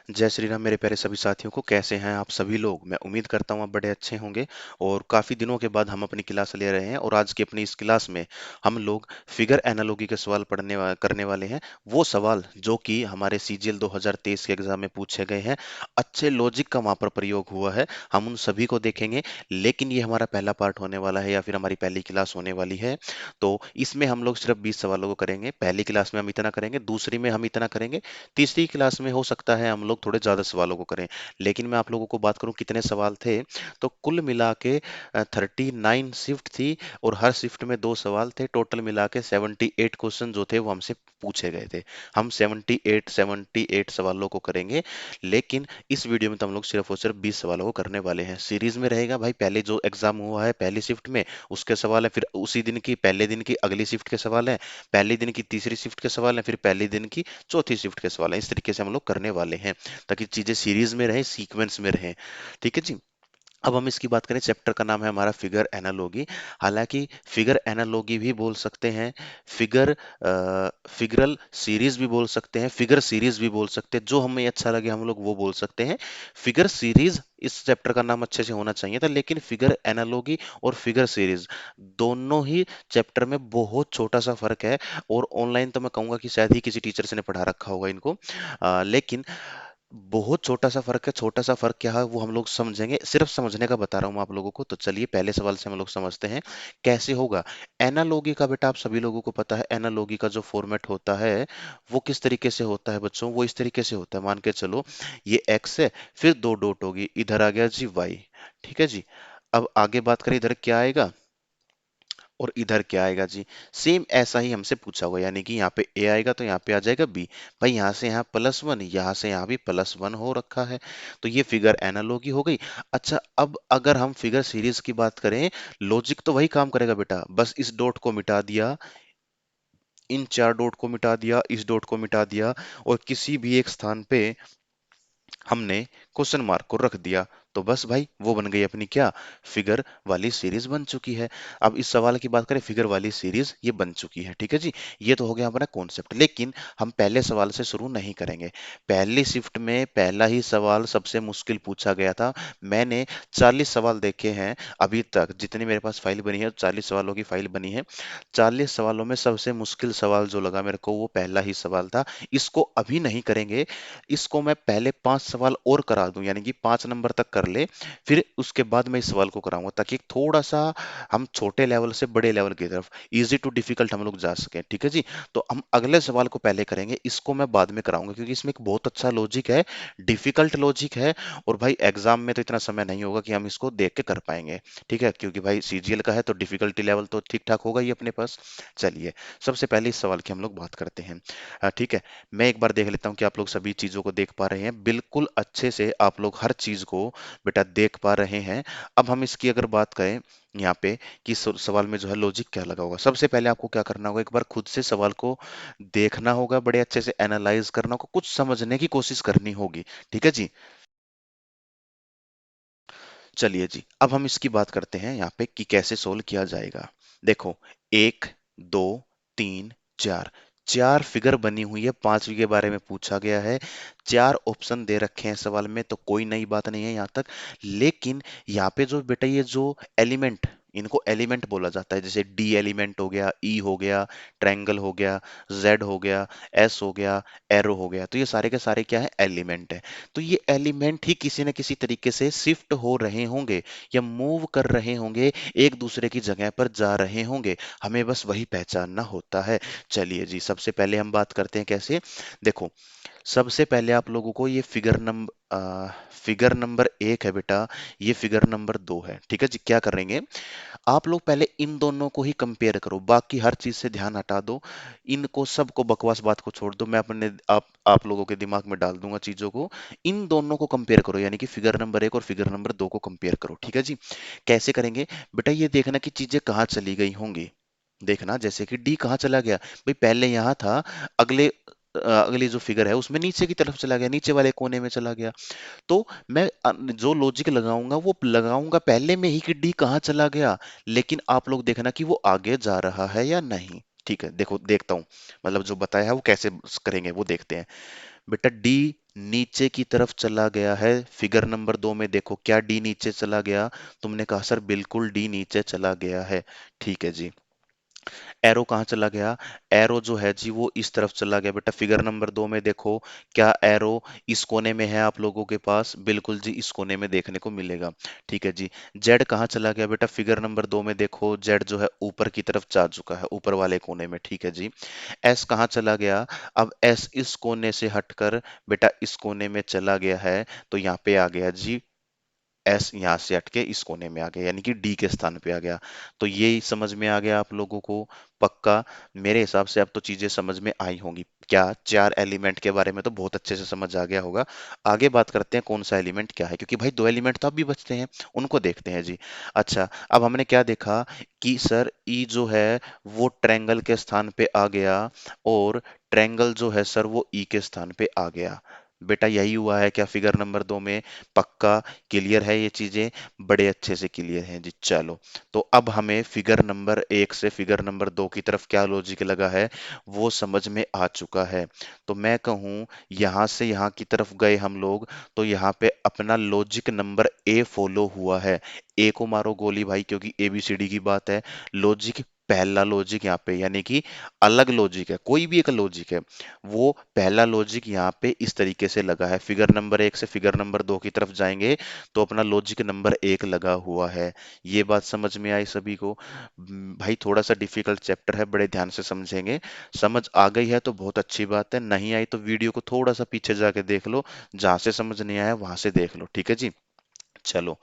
जय श्री राम मेरे प्यारे सभी साथियों को। कैसे हैं आप सभी लोग? मैं उम्मीद करता हूँ आप बड़े अच्छे होंगे। और काफ़ी दिनों के बाद हम अपनी क्लास ले रहे हैं और आज की अपनी इस क्लास में हम लोग फिगर एनालॉजी के सवाल करने वाले हैं। वो सवाल जो कि हमारे सीजीएल 2023 के एग्जाम में पूछे गए हैं, अच्छे लॉजिक का वहाँ पर प्रयोग हुआ है, हम उन सभी को देखेंगे। लेकिन ये हमारा पहला पार्ट होने वाला है या फिर हमारी पहली क्लास होने वाली है। तो इसमें हम लोग सिर्फ 20 सवालों को करेंगे। पहली क्लास में हम इतना करेंगे, दूसरी में हम इतना करेंगे, तीसरी क्लास में हो सकता है हम लोग थोड़े ज़्यादा सवालों को करें। लेकिन मैं आप लोगों को बात करूं कितने सवाल थे, तो कुल मिला के 39 शिफ्ट थी और हर शिफ्ट में दो सवाल थे। टोटल मिला के 78 क्वेश्चन जो थे वो हमसे पूछे गए थे। हम 78 सवालों को करेंगे। लेकिन इस वीडियो में तो हम लोग सिर्फ और सिर्फ 20 सवालों को करने वाले हैं। सीरीज में रहेगा भाई, पहले जो एग्जाम हुआ है पहली शिफ्ट में उसके सवाल है, फिर उसी दिन की पहले दिन की अगली शिफ्ट के सवाल है, पहले दिन की तीसरी शिफ्ट के सवाल है, फिर पहले दिन की चौथी शिफ्ट के सवाल है। इस तरीके से हम लोग करने वाले हैं ताकि चीजें सीरीज में रहे, सीक्वेंस में रहे। ठीक है जी। अब हम इसकी बात करें, चैप्टर का नाम है हमारा फिगर एनालॉगी। हालांकि फिगर एनालॉगी भी बोल सकते हैं, फिगर फिगरल सीरीज भी बोल सकते हैं, फिगर सीरीज भी बोल सकते हैं, जो हमें अच्छा लगे हम लोग वो बोल सकते हैं। फिगर सीरीज इस चैप्टर का नाम अच्छे से होना चाहिए था, लेकिन फिगर एनालॉगी और फिगर सीरीज दोनों ही चैप्टर में बहुत छोटा सा फर्क है। और ऑनलाइन तो मैं कहूंगा कि शायद ही किसी टीचर से ने पढ़ा रखा होगा इनको। लेकिन बहुत छोटा सा फर्क है। छोटा सा फर्क क्या है वो हम लोग समझेंगे, सिर्फ समझने का बता रहा हूँ मैं आप लोगों को। तो चलिए पहले सवाल से हम लोग समझते हैं कैसे होगा। एनालॉगी का बेटा आप सभी लोगों को पता है, एनालॉगी का जो फॉर्मेट होता है वो किस तरीके से होता है बच्चों? वो इस तरीके से होता है, मान के चलो ये एक्स है, फिर दो डॉट होगी, इधर आ गया जी वाई। ठीक है जी। अब आगे बात करें, इधर क्या आएगा और इधर क्या आएगा जी? सेम ऐसा ही हमसे पूछा हुआ, यानी कि यहाँ पे ए आएगा तो यहाँ पे आ जाएगा बी। भाई यहाँ से यहाँ +1, यहाँ से यहाँ भी +1 हो रखा है। तो ये फिगर एनालॉगी हो गई। अच्छा, अब अगर हम फिगर सीरीज की बात करें, लॉजिक तो वही काम करेगा बेटा, बस इस डॉट को मिटा दिया, इन चार डॉट को मिटा दिया, इस डॉट को मिटा दिया, और किसी भी एक स्थान पे हमने क्वेश्चन मार्क को रख दिया। तो बस भाई वो बन गई अपनी क्या? फिगर वाली सीरीज बन चुकी है। अब इस सवाल की बात करें, फिगर वाली सीरीज ये बन चुकी है। ठीक है जी। ये तो हो गया हमारा कॉन्सेप्ट। लेकिन हम पहले सवाल से शुरू नहीं करेंगे। पहली शिफ्ट में पहला ही सवाल सबसे मुश्किल पूछा गया था। मैंने 40 सवाल देखे हैं अभी तक, जितनी मेरे पास फाइल बनी है, 40 सवालों की फाइल बनी है। 40 सवालों में सबसे मुश्किल सवाल जो लगा मेरे को वो पहला ही सवाल था। इसको अभी नहीं करेंगे, इसको मैं पहले 5 सवाल और करा दूं, यानी कि 5 नंबर तक कर ले, फिर उसके बाद मैं इस सवाल को कराऊंगा, ताकि थोड़ा सा हम छोटे लेवल से बड़े लेवल की तरफ, इजी टू डिफिकल्ट हम लोग जा सकें। ठीक है जी। तो हम अगले सवाल को पहले करेंगे, इसको मैं बाद में कराऊंगा, क्योंकि इसमें एक बहुत अच्छा लॉजिक है, डिफिकल्ट लॉजिक है। और भाई एग्जाम में तो इतना समय नहीं होगा कि हम इसको देख के कर पाएंगे। ठीक है, क्योंकि भाई सीजीएल का है तो डिफिकल्टी लेवल तो ठीक ठाक होगा ही अपने पास। चलिए, सबसे पहले इस सवाल की हम लोग बात करते हैं। ठीक है, मैं एक बार देख लेता हूँ कि आप लोग सभी चीजों को देख पा रहे हैं। बिल्कुल अच्छे से आप लोग हर चीज को बेटा देख पा रहे हैं। अब हम इसकी अगर बात करें यहाँ पे कि सवाल में जो है लॉजिक क्या लगा होगा, सबसे पहले आपको क्या करना होगा, एक बार खुद से सवाल को देखना होगा, बड़े अच्छे से एनालाइज करना होगा, कुछ समझने की कोशिश करनी होगी। ठीक है जी। चलिए जी, अब हम इसकी बात करते हैं यहाँ पे कि कैसे सोल्व किया जाएगा। देखो, एक, दो, तीन, चार, चार फिगर बनी हुई है, पांचवी के बारे में पूछा गया है, चार ऑप्शन दे रखे हैं सवाल में, तो कोई नई बात नहीं है यहाँ तक। लेकिन यहाँ पे जो बेटा ये जो एलिमेंट, इनको एलिमेंट बोला जाता है, जैसे डी एलिमेंट हो गया, ई हो गया, ट्रायंगल हो गया, जेड हो गया, एस हो गया, एरो हो गया, तो ये सारे के सारे क्या है? एलिमेंट है। तो ये एलिमेंट ही किसी न किसी तरीके से शिफ्ट हो रहे होंगे या मूव कर रहे होंगे, एक दूसरे की जगह पर जा रहे होंगे, हमें बस वही पहचानना होता है। चलिए जी, सबसे पहले हम बात करते हैं कैसे। देखो, सबसे पहले आप लोगों को ये फिगर नंबर 1 है बेटा, ये फिगर नंबर 2 है। ठीक है जी। क्या करेंगे, आप लोग पहले इन दोनों को ही कंपेयर करो, बाकी हर चीज से ध्यान हटा दो, इनको सबको बकवास बात को छोड़ दो, मैं अपने आप लोगों के दिमाग में डाल दूंगा चीजों को। इन दोनों को कंपेयर करो, यानी कि फिगर नंबर 1 और फिगर नंबर 2 को कंपेयर करो। ठीक है जी। कैसे करेंगे बेटा, ये देखना कि चीजें कहाँ चली गई होंगी। देखना, जैसे कि डी कहाँ चला गया भाई, पहले यहाँ था, अगले अगली जो फिगर है उसमें नीचे की तरफ चला गया, नीचे वाले कोने में चला गया। तो मैं जो लॉजिक लगाऊंगा वो लगाऊंगा पहले में ही कि डी कहाँ चला गया, लेकिन आप लोग देखना कि वो आगे जा रहा है या नहीं। ठीक है, देखो देखता हूँ, मतलब जो बताया है वो कैसे करेंगे वो देखते हैं। बेटा डी नीचे की तरफ चला गया है। फिगर नंबर 2 में देखो, क्या डी नीचे चला गया? तुमने कहा सर बिल्कुल डी नीचे चला गया है। ठीक है जी। एरो कहाँ चला गया? एरो जो है जी वो इस तरफ चला गया बेटा। फिगर नंबर 2 में देखो, क्या एरो इस कोने में है आप लोगों के पास? बिल्कुल जी, इस कोने में देखने को मिलेगा। ठीक है जी। जेड कहाँ चला गया बेटा? फिगर नंबर 2 में देखो, जेड जो है ऊपर की तरफ जा चुका है, ऊपर वाले कोने में। ठीक है जी। एस कहाँ चला गया? अब एस इस कोने से हटकर बेटा इस कोने में चला गया है, तो यहाँ पे आ गया जी। एस यहाँ से हटके इस कोने में आ गया, यानी कि डी के स्थान पे आ गया। तो ये समझ में आ गया आप लोगों को? पक्का? मेरे हिसाब से अब तो चीजें समझ में आई होंगी। क्या चार एलिमेंट के बारे में तो बहुत अच्छे से समझ आ गया होगा। आगे बात करते हैं कौन सा एलिमेंट क्या है, क्योंकि भाई दो एलिमेंट तो अब भी बचते हैं, उनको देखते हैं जी। अच्छा, अब हमने क्या देखा कि सर ई जो है वो ट्रायंगल के स्थान पे आ गया, और ट्रायंगल जो है सर वो ई के स्थान पे आ गया। बेटा यही हुआ है क्या फिगर नंबर 2 में? पक्का? क्लियर है ये चीजें? बड़े अच्छे से क्लियर हैं जी। चलो, तो अब हमें फिगर नंबर 1 से फिगर नंबर 2 की तरफ क्या लॉजिक लगा है वो समझ में आ चुका है। तो मैं कहूँ, यहाँ से यहाँ की तरफ गए हम लोग, तो यहाँ पे अपना लॉजिक नंबर ए फॉलो हुआ है। ए को मारो गोली भाई, क्योंकि ABCD की बात है। लॉजिक, पहला लॉजिक यहाँ पे, यानी कि अलग लॉजिक है, कोई भी एक लॉजिक है, वो पहला लॉजिक यहाँ पे इस तरीके से लगा है। फिगर नंबर 1 से फिगर नंबर 2 की तरफ जाएंगे तो अपना लॉजिक नंबर 1 लगा हुआ है। ये बात समझ में आई सभी को? भाई थोड़ा सा डिफिकल्ट चैप्टर है, बड़े ध्यान से समझेंगे। समझ आ गई है तो बहुत अच्छी बात है, नहीं आई तो वीडियो को थोड़ा सा पीछे जाके देख लो, जहां से समझ नहीं आया वहां से देख लो। ठीक है जी। चलो,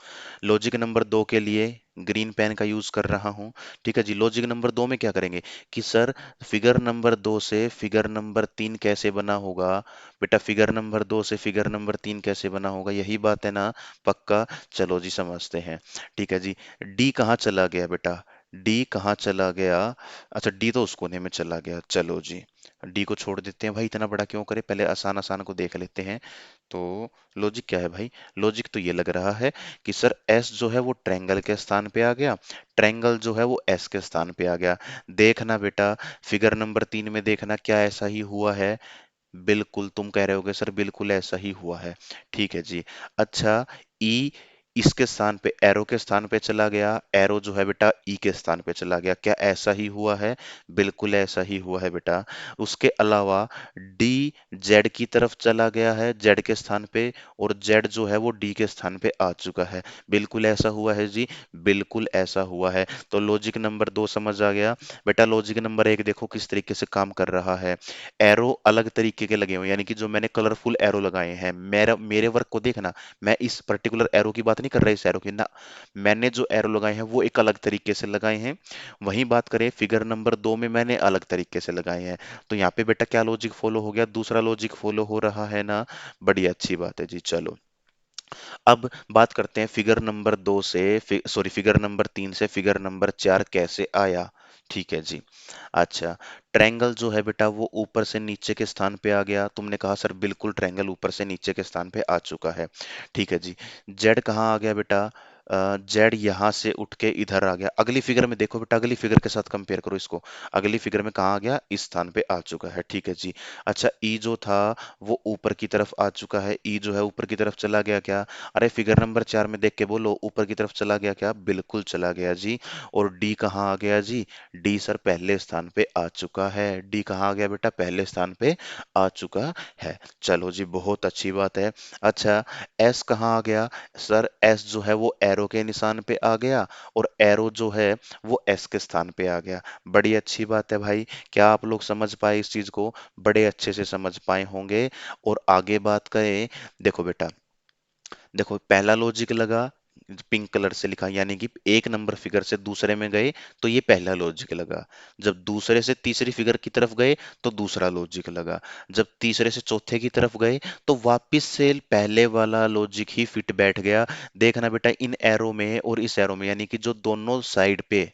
लॉजिक नंबर 2 के लिए ग्रीन पेन का यूज कर रहा हूं। ठीक है जी। लॉजिक नंबर 2 में क्या करेंगे कि सर फिगर नंबर 2 से फिगर नंबर 3 कैसे बना होगा? बेटा फिगर नंबर 2 से फिगर नंबर 3 कैसे बना होगा, यही बात है ना? पक्का? चलो जी समझते हैं। ठीक है जी। डी कहाँ चला गया बेटा? डी कहाँ चला गया? अच्छा, डी तो उस कोने में चला गया। चलो जी, डी को छोड़ देते हैं भाई, इतना बड़ा क्यों करे, पहले आसान आसान को देख लेते हैं। तो लॉजिक क्या है भाई? लॉजिक तो ये लग रहा है कि सर एस जो है वो ट्रायंगल के स्थान पे आ गया, ट्रायंगल जो है वो एस के स्थान पे आ गया। देखना बेटा, फिगर नंबर 3 में देखना, क्या ऐसा ही हुआ है? बिल्कुल, तुम कह रहे होगे सर बिल्कुल ऐसा ही हुआ है। ठीक है जी। अच्छा, ई इसके स्थान पे, एरो के स्थान पे चला गया, एरो जो है बेटा ई के स्थान पे चला गया, क्या ऐसा ही हुआ है? बिल्कुल ऐसा ही हुआ है बेटा। उसके अलावा डी जेड की तरफ चला गया है, जेड के स्थान पे, और जेड जो है वो डी के स्थान पे आ चुका है। बिल्कुल ऐसा हुआ है जी। बिल्कुल ऐसा हुआ है। तो लॉजिक नंबर 2 समझ आ गया। बेटा लॉजिक नंबर 1 देखो किस तरीके से काम कर रहा है। एरो अलग तरीके के लगे हुए हैं, यानी कि जो मैंने कलरफुल एरो लगाए हैं, मेरा मेरे वर्क को देखना, मैं इस पर्टिकुलर एरो की बात नहीं कर रहा, इस एरो की ना, मैंने जो एरो लगाए हैं वो एक अलग तरीके से लगाए हैं। वहीं बात करें फिगर नंबर 2 में, मैंने अलग तरीके से लगाए हैं। तो यहाँ पे बेटा क्या लॉजिक फॉलो हो गया? दूसरा लॉजिक फॉलो हो रहा है ना? बड़ी अच्छी बात है जी। चलो, अब बात करते हैं फिगर नंबर 2 से, सॉरी फिगर नंबर 3 से फिगर नंबर 4 कैसे आया। ठीक है जी। अच्छा, ट्रायंगल जो है बेटा वो ऊपर से नीचे के स्थान पे आ गया। तुमने कहा सर बिल्कुल ट्रायंगल ऊपर से नीचे के स्थान पे आ चुका है। ठीक है जी। जेड कहाँ आ गया बेटा? जेड यहाँ से उठ के इधर आ गया। अगली फिगर में देखो बेटा, अगली फिगर के साथ कंपेयर करो इसको। अगली फिगर में कहाँ आ गया? इस स्थान पे आ चुका है। ठीक है जी। अच्छा, ई जो था वो ऊपर की तरफ आ चुका है। ई जो है ऊपर की तरफ चला गया क्या? अरे फिगर नंबर 4 में देख के बोलो, ऊपर की तरफ चला गया क्या? बिल्कुल चला गया जी। और डी कहाँ आ गया जी? डी सर पहले स्थान पे आ चुका है। डी कहाँ आ गया बेटा? पहले स्थान पे आ चुका है। चलो जी, बहुत अच्छी बात है। अच्छा, एस कहाँ आ गया? सर एस जो है वो एरो के निशान पे आ गया, और एरो जो है वो एस के स्थान पे आ गया। बड़ी अच्छी बात है भाई। क्या आप लोग समझ पाए इस चीज को? बड़े अच्छे से समझ पाए होंगे। और आगे बात करें, देखो बेटा, देखो पहला लॉजिक लगा, पिंक कलर से लिखा, यानी कि एक नंबर फिगर से दूसरे में गए तो ये पहला लॉजिक लगा। जब दूसरे से तीसरी फिगर की तरफ गए तो दूसरा लॉजिक लगा। जब तीसरे से चौथे की तरफ गए तो वापस से पहले वाला लॉजिक ही फिट बैठ गया। देखना बेटा, इन एरो में और इस एरो में, यानी कि जो दोनों साइड पे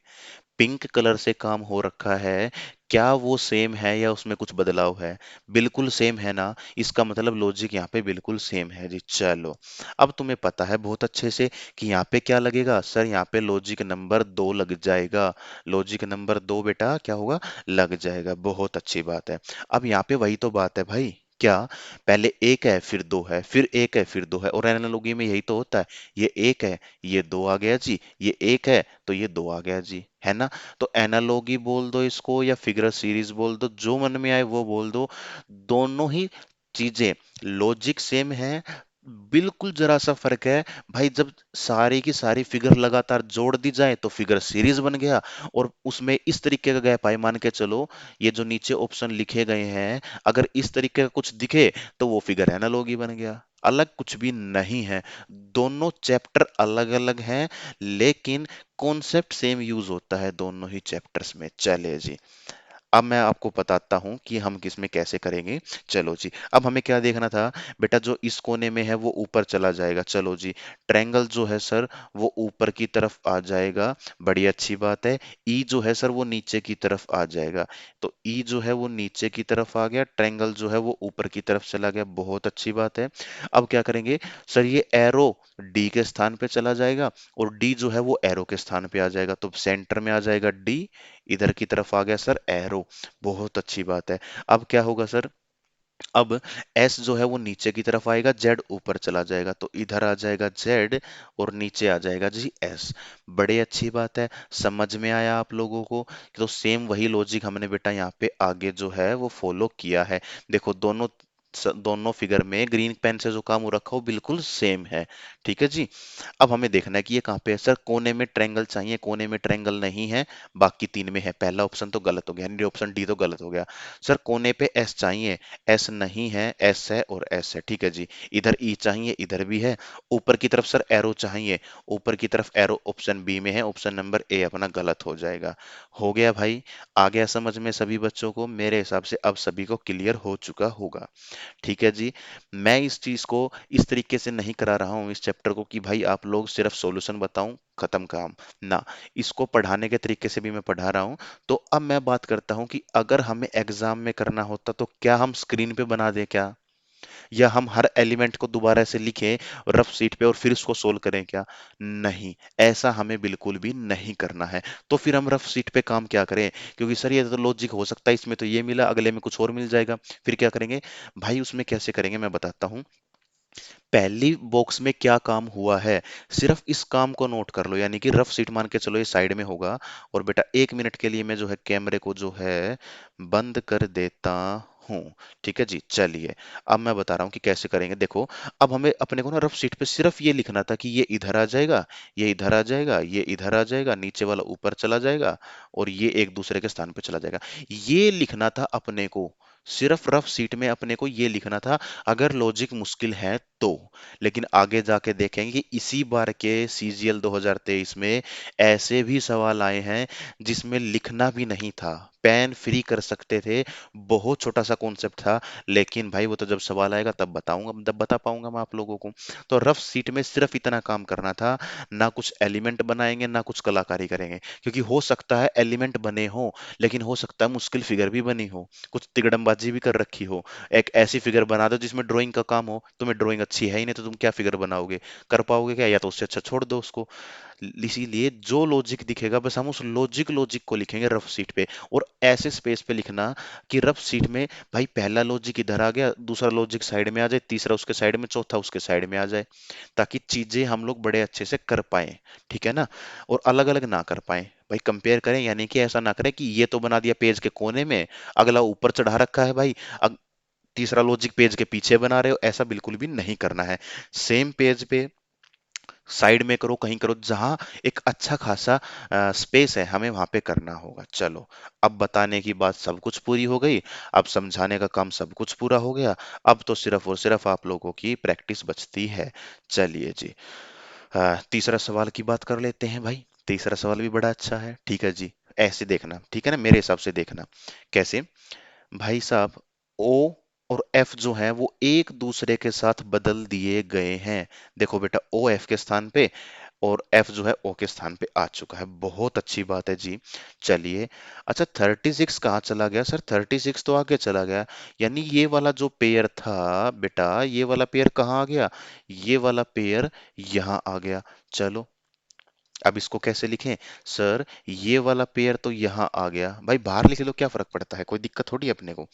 पिंक कलर से काम हो रखा है, क्या वो सेम है या उसमें कुछ बदलाव है? बिल्कुल सेम है ना? इसका मतलब लॉजिक यहाँ पे बिल्कुल सेम है जी। चलो, अब तुम्हें पता है बहुत अच्छे से कि यहाँ पे क्या लगेगा। सर यहाँ पे लॉजिक नंबर 2 लग जाएगा। लॉजिक नंबर 2 बेटा क्या होगा? लग जाएगा। बहुत अच्छी बात है। अब यहाँ पे वही तो बात है भाई, क्या? पहले एक है, फिर दो है, फिर एक है, फिर दो है, और एनालॉगी में यही तो होता है। ये एक है, ये दो आ गया जी, ये एक है तो ये दो आ गया जी, है ना? तो एनालॉगी बोल दो इसको या फिगर सीरीज बोल दो, जो मन में आए वो बोल दो। दोनों ही चीजें लॉजिक सेम है, बिल्कुल जरा सा फर्क है। भाई जब सारी की सारी फिगर लगातार जोड़ दी जाए तो फिगर सीरीज बन गया, और उसमें इस तरीके का गैप आए, मान के चलो ये जो नीचे ऑप्शन लिखे गए हैं, अगर इस तरीके का कुछ दिखे तो वो फिगर एनालॉगी बन गया। अलग कुछ भी नहीं है, दोनों चैप्टर अलग अलग हैं, लेकिन कॉन्सेप्ट सेम यूज होता है दोनों ही चैप्टर्स में। चले जी, अब मैं आपको बताता हूं कि हम किसमें कैसे करेंगे। चलो जी, अब हमें क्या देखना था? बेटा जो इस कोने में है वो ऊपर चला जाएगा। चलो जी, ट्रायंगल जो है सर वो ऊपर की तरफ आ जाएगा, बड़ी अच्छी बात है। ई जो है सर वो नीचे की तरफ आ जाएगा, तो ई जो है वो नीचे की तरफ आ गया, ट्रायंगल जो है वो ऊपर की तरफ चला गया, बहुत अच्छी बात है। अब क्या करेंगे? सर ये एरो डी के स्थान पे चला जाएगा, और डी जो है वो एरो के स्थान पे आ जाएगा, तो सेंटर में आ जाएगा डी, इधर की तरफ आ गया सर एरो, बहुत अच्छी बात है। अब क्या होगा सर? अब एस जो है वो नीचे की तरफ आएगा, जेड ऊपर चला जाएगा, तो इधर आ जाएगा जेड और नीचे आ जाएगा जी एस। बड़े अच्छी बात है, समझ में आया आप लोगों को? तो सेम वही लॉजिक हमने बेटा यहाँ पे आगे जो है वो फॉलो किया है। देखो दोनों फिगर में ग्रीन पेन से जो काम हो रखा हो बिल्कुल सेम है। ठीक है जी। अब हमें देखना है कि ये कहाँ पे है। सर कोने में ट्रायंगल चाहिए, कोने में ट्रायंगल नहीं है, बाकी तीन में है। पहला ऑप्शन तो गलत हो गया, यानी ऑप्शन डी तो गलत हो गया। सर कोने पे एस चाहिए, एस नहीं है, एस है और एस है, ठीक है जी। इधर ई चाहिए, इधर भी है। ऊपर की तरफ सर एरो चाहिए, ऊपर की तरफ एरो ऑप्शन बी में है, ऑप्शन नंबर ए अपना गलत हो जाएगा। हो गया भाई? आ गया समझ में सभी बच्चों को? मेरे हिसाब से अब सभी को क्लियर हो चुका होगा। ठीक है जी। मैं इस चीज को इस तरीके से नहीं करा रहा हूँ इस चैप्टर को कि भाई आप लोग सिर्फ सॉल्यूशन बताऊं खत्म काम, ना। इसको पढ़ाने के तरीके से भी मैं पढ़ा रहा हूं। तो अब मैं बात करता हूं कि अगर हमें एग्जाम में करना होता तो क्या हम स्क्रीन पे बना दें क्या, या हम हर एलिमेंट को दोबारा से लिखें रफ शीट पे और फिर उसको सोल्व करें क्या? नहीं, ऐसा हमें बिल्कुल भी नहीं करना है। तो फिर हम रफ शीट पे काम क्या करें? क्योंकि सर ये तो लॉजिक हो सकता है, इसमें तो ये मिला, अगले में कुछ और मिल जाएगा, फिर क्या करेंगे? भाई उसमें कैसे करेंगे मैं बताता हूँ। पहली बॉक्स में क्या काम हुआ है, सिर्फ इस काम को नोट कर लो, यानी कि रफ शीट मान के चलो ये साइड में होगा। और बेटा 1 मिनट के लिए मैं जो है कैमरे को जो है बंद कर देता हूँ। ठीक है जी, चलिए। अब मैं बता रहा हूँ कि कैसे करेंगे। देखो, अब हमें अपने को ना रफ शीट पे सिर्फ ये लिखना था कि ये इधर आ जाएगा, ये इधर आ जाएगा, ये इधर आ जाएगा, नीचे वाला ऊपर चला जाएगा, और ये एक दूसरे के स्थान पे चला जाएगा। ये लिखना था अपने को, सिर्फ रफ शीट में अपने को ये लिखना था। अगर लॉजिक मुश्किल है तो। लेकिन आगे जाके देखेंगे कि इसी बार के सीजीएल 2023 में ऐसे भी सवाल आए हैं जिसमें लिखना भी नहीं था, पेन फ्री कर सकते थे, बहुत छोटा सा कॉन्सेप्ट था। लेकिन भाई वो तो जब सवाल आएगा तब बताऊंगा, तब बता पाऊंगा मैं आप लोगों को। तो रफ सीट में सिर्फ इतना काम करना था, ना कुछ एलिमेंट बनाएंगे ना कुछ कलाकारी करेंगे, क्योंकि हो सकता है एलिमेंट बने हो, लेकिन हो सकता है मुश्किल फिगर भी बनी हो, कुछ तिकड़मबाजी भी कर रखी हो। एक ऐसी फिगर बना दो जिसमें ड्राइंग का काम हो, तुम्हें ड्राइंग अच्छी है ही नहीं तो तुम क्या फिगर बनाओगे? कर पाओगे क्या? या तो उससे अच्छा छोड़ दो उसको। इसीलिए जो लॉजिक दिखेगा बस हम उस लॉजिक लॉजिक को लिखेंगे रफ शीट पे, और ऐसे स्पेस पे लिखना कि रफ शीट में भाई पहला लॉजिक इधर आ गया, दूसरा लॉजिक साइड में आ जाए, तीसरा उसके साइड में, चौथा उसके साइड में आ जाए, ताकि चीजें हम लोग बड़े अच्छे से कर पाए। ठीक है ना? और अलग अलग ना कर पाए, भाई कंपेयर करें, यानी कि ऐसा ना करें कि ये तो बना दिया पेज के कोने में, अगला ऊपर चढ़ा रखा है भाई, तीसरा लॉजिक पेज के पीछे बना रहे हो, ऐसा बिल्कुल भी नहीं करना है। सेम पेज पे साइड में करो, कहीं करो, जहां एक अच्छा खासा स्पेस है हमें वहां पे करना होगा। चलो, अब बताने की बात सब कुछ पूरी हो गई, अब समझाने का काम सब कुछ पूरा हो गया। अब तो सिर्फ और सिर्फ आप लोगों की प्रैक्टिस बचती है। चलिए जी, तीसरा सवाल की बात कर लेते हैं भाई। तीसरा सवाल भी बड़ा अच्छा है, ठीक है जी। ऐसे देखना, ठीक है ना, मेरे हिसाब से देखना। कैसे? भाई साहब, ओ और एफ जो है वो एक दूसरे के साथ बदल दिए गए हैं। देखो बेटा, ओ एफ के स्थान पे और एफ जो है ओ के स्थान पे आ चुका है, बहुत अच्छी बात है जी। चलिए, अच्छा 36 कहाँ चला गया? सर 36 तो आगे चला गया, यानी ये वाला जो पेयर था बेटा, ये वाला पेयर कहाँ आ गया? ये वाला पेयर यहाँ आ गया। चलो, अब इसको कैसे लिखें? सर ये वाला पेयर तो यहाँ आ गया, भाई बाहर लिखे तो क्या फर्क पड़ता है, कोई दिक्कत थोड़ी है अपने को।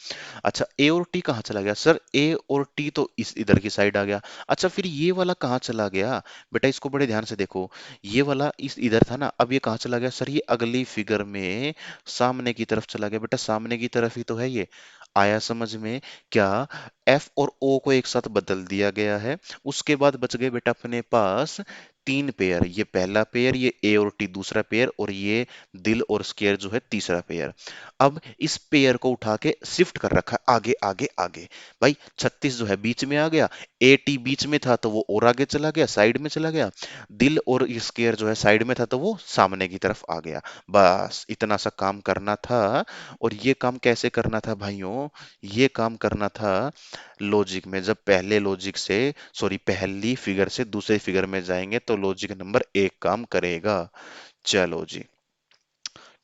अच्छा ए और टी कहाँ चला गया? सर ए और टी तो इस इधर की साइड आ गया। अच्छा फिर ये वाला कहाँ चला गया? बेटा इसको बड़े ध्यान से देखो, ये वाला इस इधर था ना, अब ये कहाँ चला गया? सर ये अगली फिगर में सामने की तरफ चला गया। बेटा सामने की तरफ ही तो है ये, आया समझ में? क्या एफ और ओ को एक साथ बदल दिया गया है। उसके बाद बच गए बेटा अपने पास तीन पेयर, ये पहला पेयर, ये ए और टी दूसरा पेयर, और ये दिल और स्केयर जो है तीसरा पेयर। अब इस पेयर को उठा के शिफ्ट कर रखा है आगे आगे आगे। भाई 36 जो है बीच में आ गया, ए टी बीच में था तो वो और आगे चला गया, साइड में चला गया। दिल और स्केयर जो है साइड में था तो वो सामने की तरफ आ गया। बस इतना सा काम करना था। और ये काम कैसे करना था भाइयों? ये काम करना था लॉजिक में, जब पहले लॉजिक से, सॉरी पहली फिगर से दूसरे फिगर में जाएंगे तो लॉजिक नंबर एक काम करेगा। चलो जी,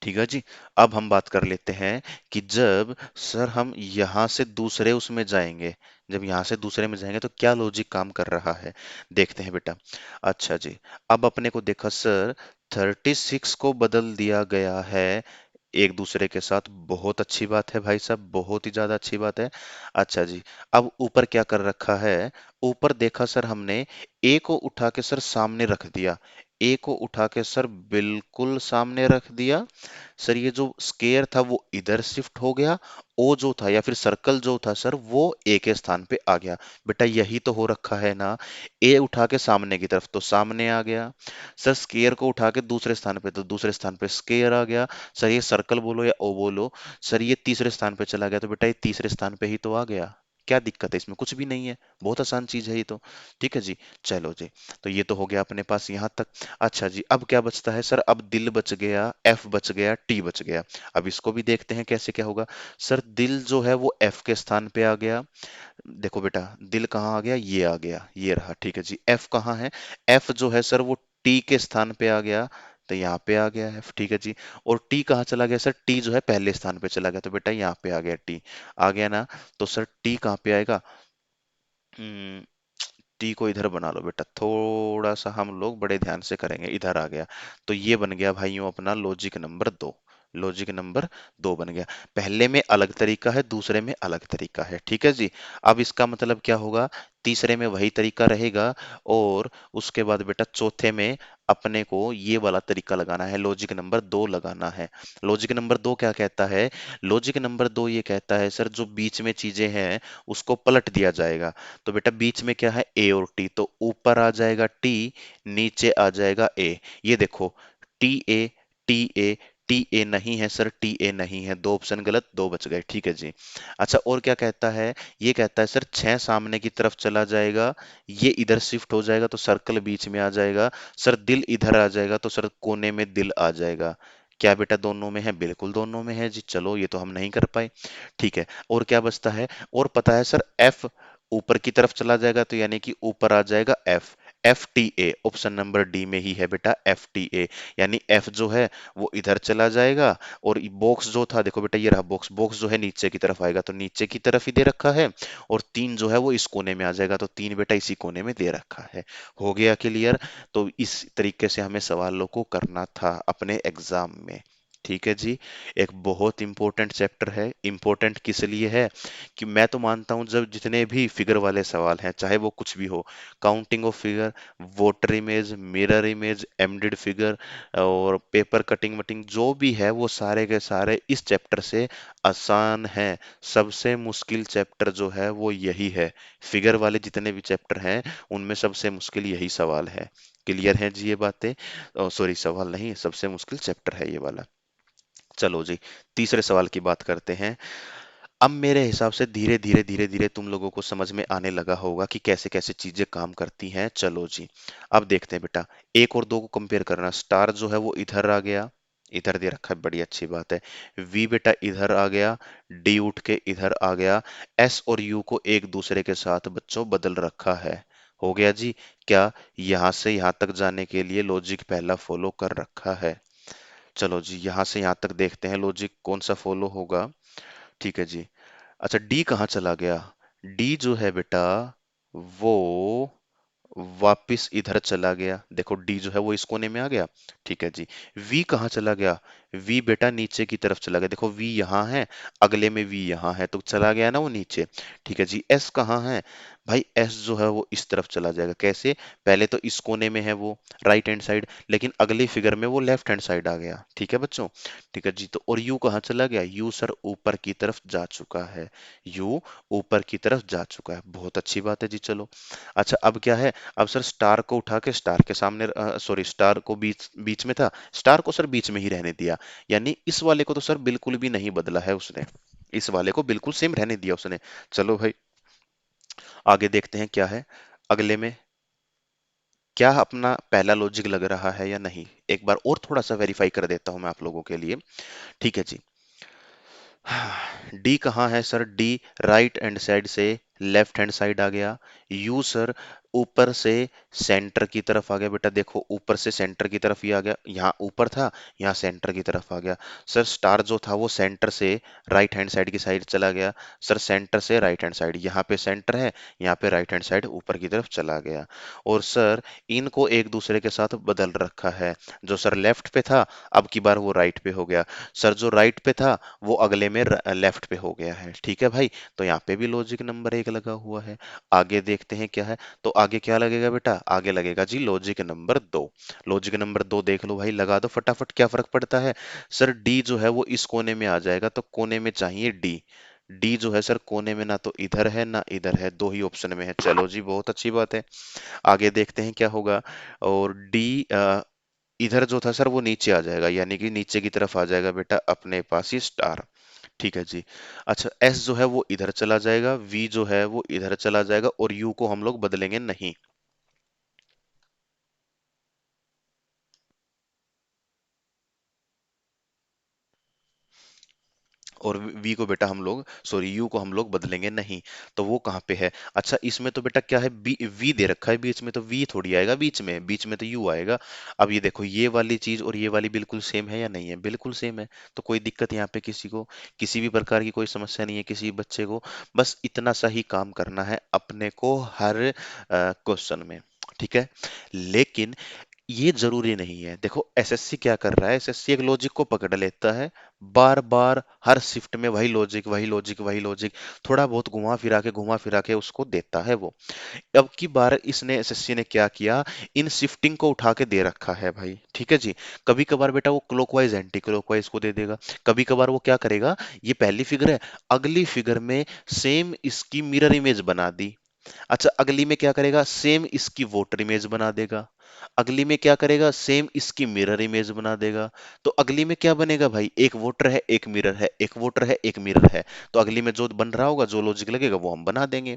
ठीक है जी। अब हम बात कर लेते हैं कि जब सर हम यहां से दूसरे उसमें जाएंगे, जब यहां से दूसरे में जाएंगे तो क्या लॉजिक काम कर रहा है, देखते हैं बेटा। अच्छा जी, अब अपने को देखा सर 36 को बदल दिया गया है एक दूसरे के साथ, बहुत अच्छी बात है भाई साहब, बहुत ही ज्यादा अच्छी बात है। अच्छा जी, अब ऊपर क्या कर रखा है? ऊपर देखा सर हमने, ए को उठा के सर सामने रख दिया, ए को उठा के सर बिल्कुल सामने रख दिया। सर ये जो स्केयर था वो इधर शिफ्ट हो गया, ओ जो था या फिर सर्कल जो था सर वो ए के स्थान पे आ गया। बेटा यही तो हो रखा है ना, ए उठा के सामने की तरफ तो सामने आ गया, सर स्केयर को उठा के दूसरे स्थान पे तो दूसरे स्थान पे स्केयर आ गया। सर ये सर्कल बोलो या ओ बोलो, सर ये तीसरे स्थान पे चला गया तो बेटा ये तीसरे स्थान पे ही तो आ गया। क्या दिक्कत है इसमें? कुछ भी नहीं है, बहुत आसान चीज है ये तो। ठीक है जी, चलो जी, तो ये तो हो गया अपने पास यहाँ तक। अच्छा जी, अब क्या बचता है सर? अब दिल बच गया, एफ बच गया, टी बच गया। अब इसको भी देखते हैं कैसे क्या होगा। सर दिल जो है वो एफ के स्थान पे आ गया, देखो बेटा दिल कहाँ आ गया, ये आ गया, ये रहा। ठीक है जी, एफ कहाँ है? एफ जो है सर वो टी के स्थान पे आ गया, तो यहाँ पे आ गया है। ठीक है जी, और टी कहाँ चला गया? सर टी जो है पहले स्थान पे चला गया, तो बेटा यहाँ पे आ गया टी, आ गया ना। तो सर टी कहाँ पे आएगा? हम्म, टी को इधर बना लो बेटा, थोड़ा सा हम लोग बड़े ध्यान से करेंगे, इधर आ गया। तो ये बन गया भाइयों अपना लॉजिक नंबर दो, लॉजिक नंबर दो बन गया। पहले में अलग तरीका है, दूसरे में अलग तरीका है। ठीक है जी, अब इसका मतलब क्या होगा? तीसरे में वही तरीका रहेगा, और उसके बाद बेटा चौथे में अपने को ये वाला तरीका लगाना है, लॉजिक नंबर दो लगाना है। लॉजिक नंबर दो क्या कहता है? लॉजिक नंबर दो ये कहता है सर जो बीच में चीजें हैं उसको पलट दिया जाएगा। तो बेटा बीच में क्या है? ए और टी, तो ऊपर आ जाएगा टी, नीचे आ जाएगा ए। ये देखो, T A, T A, T A नहीं है सर, टी ए नहीं है, दो ऑप्शन गलत, दो बच गए। ठीक है जी। अच्छा और क्या कहता है? ये कहता है सर छह सामने की तरफ चला जाएगा, ये इधर शिफ्ट हो जाएगा तो सर्कल बीच में आ जाएगा। सर दिल इधर आ जाएगा तो सर कोने में दिल आ जाएगा। क्या बेटा दोनों में है? बिल्कुल दोनों में है जी। चलो ये तो हम नहीं कर पाए। ठीक है, और क्या बचता है? और पता है सर एफ ऊपर की तरफ चला जाएगा तो यानी कि ऊपर आ जाएगा F, F T A, option number D में ही है बेटा एफ टी ए। यानी एफ जो है वो इधर चला जाएगा, और बॉक्स जो था देखो बेटा ये रहा बॉक्स, बॉक्स जो है नीचे की तरफ आएगा तो नीचे की तरफ ही दे रखा है, और तीन जो है वो इस कोने में आ जाएगा तो तीन बेटा इसी कोने में दे रखा है। हो गया क्लियर? तो इस तरीके से हमें सवालों को करना था अपने एग्जाम में। ठीक है जी, एक बहुत इंपॉर्टेंट चैप्टर है। इंपॉर्टेंट किस लिए है? कि मैं तो मानता हूं जब जितने भी फिगर वाले सवाल हैं चाहे वो कुछ भी हो, counting of figure, water image, mirror image, embedded figure, और पेपर कटिंग वटिंग जो भी है वो सारे के सारे इस चैप्टर से आसान है। सबसे मुश्किल चैप्टर जो है वो यही है, फिगर वाले जितने भी चैप्टर हैं उनमें सबसे मुश्किल यही सवाल है। क्लियर है जी ये बातें? सॉरी सवाल नहीं, सबसे मुश्किल चैप्टर है ये वाला। चलो जी, तीसरे सवाल की बात करते हैं। अब मेरे हिसाब से धीरे धीरे धीरे धीरे तुम लोगों को समझ में आने लगा होगा कि कैसे कैसे चीजें काम करती हैं। चलो जी, अब देखते हैं बेटा, एक और दो को कंपेयर करना। स्टार जो है वो इधर आ गया, इधर दे रखा है, बड़ी अच्छी बात है। वी बेटा इधर आ गया, डी उठ के इधर आ गया, एस और यू को एक दूसरे के साथ बच्चों बदल रखा है। हो गया जी। क्या यहां से यहां तक जाने के लिए लॉजिक पहला फॉलो कर रखा है? चलो जी, यहां से यहां तक देखते हैं लॉजिक कौन सा फॉलो होगा। ठीक है जी। अच्छा डी कहाँ चला गया? डी जो है बेटा वो वापिस इधर चला गया, देखो डी जो है वो इस कोने में आ गया। ठीक है जी। वी कहाँ चला गया? वी बेटा नीचे की तरफ चला गया, देखो वी यहाँ है, अगले में वी यहाँ है, तो चला गया ना वो नीचे। ठीक है जी। एस कहाँ है? भाई एस जो है वो इस तरफ चला जाएगा, कैसे? पहले तो इस कोने में है वो, राइट हैंड साइड, लेकिन अगली फिगर में वो लेफ्ट हैंड साइड आ गया। ठीक है बच्चों। ठीक है जी। तो और यू कहाँ चला गया? यू सर ऊपर की तरफ जा चुका है। यू ऊपर की तरफ जा चुका है, बहुत अच्छी बात है जी। चलो, अच्छा अब क्या है? अब सर स्टार को उठा के स्टार के सामने, सॉरी स्टार को बीच बीच में था, स्टार को सर बीच में ही रहने दिया। यानी इस वाले को तो सर बिल्कुल भी नहीं बदला है उसने, इस वाले को बिल्कुल सेम रहने दिया उसने। चलो भाई, आगे देखते हैं क्या है अगले में। क्या अपना पहला लॉजिक लग रहा है या नहीं, एक बार और थोड़ा सा वेरीफाई कर देता हूं मैं आप लोगों के लिए। ठीक है जी। डी कहाँ है sir? D right hand side से लेफ्ट हैंड साइड आ गया। यू सर ऊपर से सेंटर की तरफ आ गया, बेटा देखो ऊपर से सेंटर की तरफ ही आ गया, यहाँ ऊपर था, यहाँ सेंटर की तरफ आ गया। सर स्टार जो था वो सेंटर से राइट हैंड साइड की साइड चला गया। सर सेंटर से राइट हैंड साइड, यहाँ पे सेंटर है, यहाँ पे राइट हैंड साइड ऊपर की तरफ चला गया। और सर इनको एक दूसरे के साथ बदल रखा है, जो सर लेफ्ट पे था अब की बार वो राइट पे हो गया, सर जो राइट पे था वो अगले में लेफ्ट पे हो गया है। ठीक है भाई, तो यहाँ पे भी लॉजिक नंबर एक लगा हुआ है। आगे देखते हैं क्या है। तो आगे क्या लगेगा बेटा? आगे लगेगा जी लॉजिक नंबर दो। लॉजिक नंबर दो देख लो भाई, लगा दो फटाफट, क्या फर्क पड़ता है? सर डी जो है वो इस कोने में आ जाएगा, तो कोने में चाहिए डी। डी जो है सर कोने में ना तो इधर है ना इधर है, दो ही ऑप्शन में है। चलो जी, बहुत अच्छी बात है। आगे देखते हैं क्या होगा। और डी इधर जो था सर वो नीचे आ जाएगा, यानी कि नीचे की तरफ आ जाएगा बेटा अपने पास ही स्टार। ठीक है जी। अच्छा एस जो है वो इधर चला जाएगा, वी जो है वो इधर चला जाएगा, और यू को हम लोग बदलेंगे नहीं। और वी को बेटा हम लोग, सॉरी यू को हम लोग बदलेंगे नहीं। तो वो कहाँ पे है? अच्छा इसमें तो बेटा क्या है, बी वी दे रखा है बीच में, तो वी थोड़ी आएगा बीच में, बीच में तो यू आएगा। अब ये देखो ये वाली चीज और ये वाली बिल्कुल सेम है या नहीं है? बिल्कुल सेम है। तो कोई दिक्कत यहाँ पे किसी को, किसी भी प्रकार की कोई समस्या नहीं है किसी बच्चे को। बस इतना सा ही काम करना है अपने को हर क्वेश्चन में। ठीक है। लेकिन ये जरूरी नहीं है, देखो एसएससी क्या कर रहा है, एसएससी एक लॉजिक को पकड़ लेता है, बार बार हर शिफ्ट में वही लॉजिक वही लॉजिक वही लॉजिक, थोड़ा बहुत घुमा फिरा के उसको देता है वो। अब की बार इसने एसएससी ने क्या किया, इन शिफ्टिंग को उठा के दे रखा है भाई। ठीक है जी। कभी कभार बेटा वो क्लॉकवाइज एंटी क्लॉकवाइज को दे देगा, कभी कभार वो क्या करेगा, ये पहली फिगर है, अगली फिगर में सेम इसकी मिरर इमेज बना दी। अच्छा अगली में क्या करेगा, सेम इसकी वोटर इमेज बना देगा। अगली में क्या करेगा, सेम इसकी मिरर इमेज बना देगा। तो अगली में क्या बनेगा भाई, एक वोटर है एक मिरर है, एक वोटर है एक मिरर है। तो अगली में जो बन रहा होगा, जो लॉजिक लगेगा वो हम बना देंगे,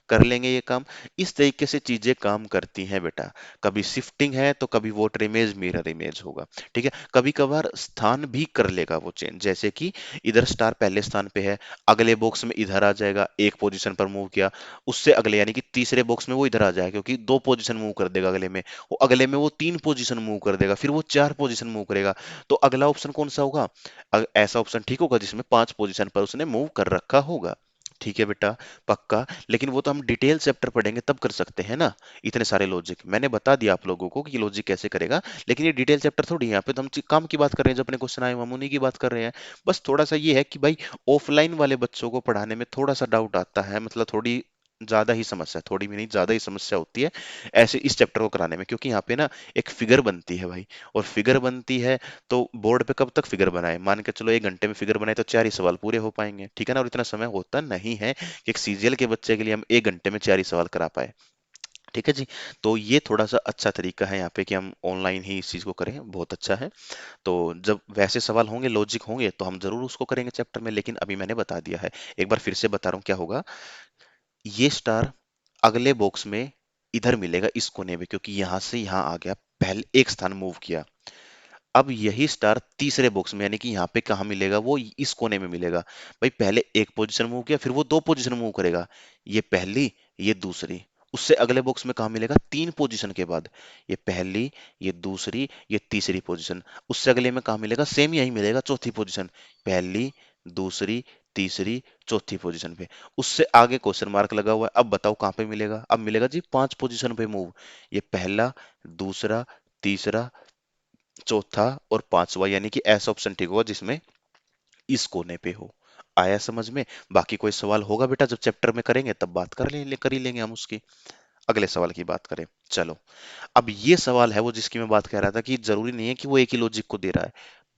कर लेंगे ये काम। इस तरीके से चीजें काम करती हैं बेटा। कभी शिफ्टिंग है तो कभी वोटर इमेज मिरर इमेज होगा। ठीक है। कभी कभार स्थान भी कर लेगा वो चेंज, जैसे कि इधर स्टार पहले स्थान पे है, अगले बॉक्स में इधर आ जाएगा, एक पोजीशन पर मूव किया, उससे अगले यानी कि तीसरे बॉक्स में वो इधर आ जाएगा, क्योंकि दो पोजीशन मूव कर देगा अगले में, वो अगले में वो तीन पोजीशन मूव कर देगा, फिर वो चार पोजीशन मूव करेगा। तो अगला ऑप्शन कौन सा होगा? ऐसा ऑप्शन ठीक होगा जिसमें पांच पोजीशन पर उसने मूव कर रखा होगा। ठीक है बेटा, पक्का। लेकिन वो तो हम डिटेल चैप्टर पढ़ेंगे तब कर सकते हैं ना। इतने सारे लॉजिक मैंने बता दिया आप लोगों को कि लॉजिक कैसे करेगा, लेकिन ये डिटेल चैप्टर थोड़ी है, यहाँ पे तो हम काम की बात कर रहे हैं, जो अपने क्वेश्चन आए हम उन्हीं की बात कर रहे हैं। बस थोड़ा सा ये है कि भाई ऑफलाइन वाले बच्चों को पढ़ाने में थोड़ा सा डाउट आता है, मतलब थोड़ी ज्यादा ही समस्या, थोड़ी भी नहीं ज्यादा ही समस्या होती है ऐसे इस चैप्टर को कराने में, क्योंकि यहाँ पे ना एक फिगर बनती है भाई, और फिगर बनती है तो बोर्ड पे कब तक फिगर बनाए, मान के चलो एक घंटे में फिगर बनाए तो चार ही सवाल पूरे हो पाएंगे। ठीक है ना, और इतना समय होता नहीं है कि एक सीजीएल के बच्चे के लिए हम एक घंटे में चार ही सवाल करा पाए। ठीक है जी। तो ये थोड़ा सा अच्छा तरीका है यहाँ पे कि हम ऑनलाइन ही इस चीज को करें, बहुत अच्छा है। तो जब वैसे सवाल होंगे लॉजिक होंगे तो हम जरूर उसको करेंगे चैप्टर में, लेकिन अभी मैंने बता दिया है। एक बार फिर से बता रहा हूँ क्या होगा। ये स्टार अगले बॉक्स में इधर मिलेगा इस कोने में, क्योंकि यहां से यहां आ गया, पहले एक स्थान मूव किया। अब यही स्टार तीसरे बॉक्स में यानी कि यहाँ पे कहाँ मिलेगा, वो इस कोने में मिलेगा। भाई पहले एक पोजीशन मूव किया, फिर वो दो पोजीशन मूव करेगा, ये पहली ये दूसरी। उससे अगले बॉक्स में कहाँ मिलेगा, तीन पोजीशन के बाद, ये पहली ये दूसरी ये तीसरी पोजीशन। उससे अगले में कहाँ मिलेगा, सेम यही मिलेगा, चौथी पोजीशन, पहली दूसरी तीसरी, चौथी पोजीशन पे। उससे आगे क्वेश्चन मार्क लगा हुआ है। अब बताओ कहाँ पे मिलेगा? अब मिलेगा जी 5 पोजीशन पे मूव। ये पहला, दूसरा, तीसरा, चौथा और पांचवा, यानी कि ऐसा ऑप्शन ठीक होगा जिसमें इस कोने पे हो। आया समझ में? बाकी कोई सवाल होगा बेटा जब चैप्टर में करेंगे तब बात कर ही लेंगे हम उसकी। अगले सवाल की बात करें। चलो, अब ये सवाल है वो जिसकी मैं बात कर रहा था कि जरूरी नहीं है कि वो एक ही लॉजिक को दे रहा है,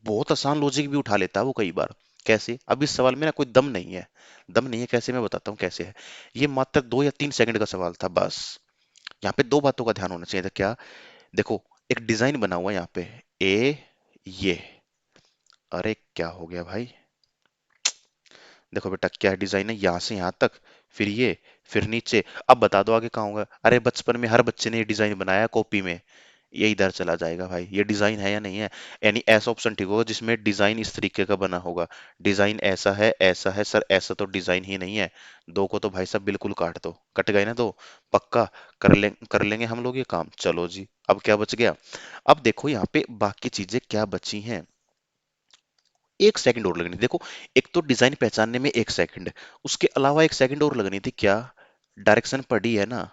बहुत आसान लॉजिक भी उठा लेता है वो कई बार। कैसे? अब इस सवाल में ना कोई दम नहीं है। दम नहीं है कैसे, मैं बताता हूँ कैसे है। ये मात्र 2 या 3 सेकंड का सवाल था बस। यहाँ पे दो बातों का ध्यान होना चाहिए था। क्या? देखो, एक डिजाइन बना हुआ है यहाँ पे, ए, ये। अरे क्या हो गया भाई? देखो बेटा, क्या डिजाइन है, यहाँ से यहाँ तक, फिर ये, फिर नीचे। अब बता दो आगे कहाँ होगा? अरे बचपन में हर बच्चे ने ये डिजाइन बनाया कॉपी में। ये इधर चला जाएगा भाई। ये डिजाइन है या नहीं है? यानी ऐसा ऑप्शन ठीक होगा जिसमें डिजाइन इस तरीके का बना होगा। डिजाइन ऐसा है सर, ऐसा तो डिजाइन ही नहीं है। दो को तो भाई साहब बिल्कुल काट दो। कट गए ना दो? पक्का? कर लेंगे हम लोग ये काम। चलो जी, अब क्या बच गया? अब देखो यहाँ पे बाकी चीजें क्या बची हैं। 1 सेकंड और लगनी थी। देखो, एक तो डिजाइन पहचानने में 1 सेकंड, उसके अलावा 1 सेकंड और लगनी थी। क्या? डायरेक्शन पढ़ी है ना?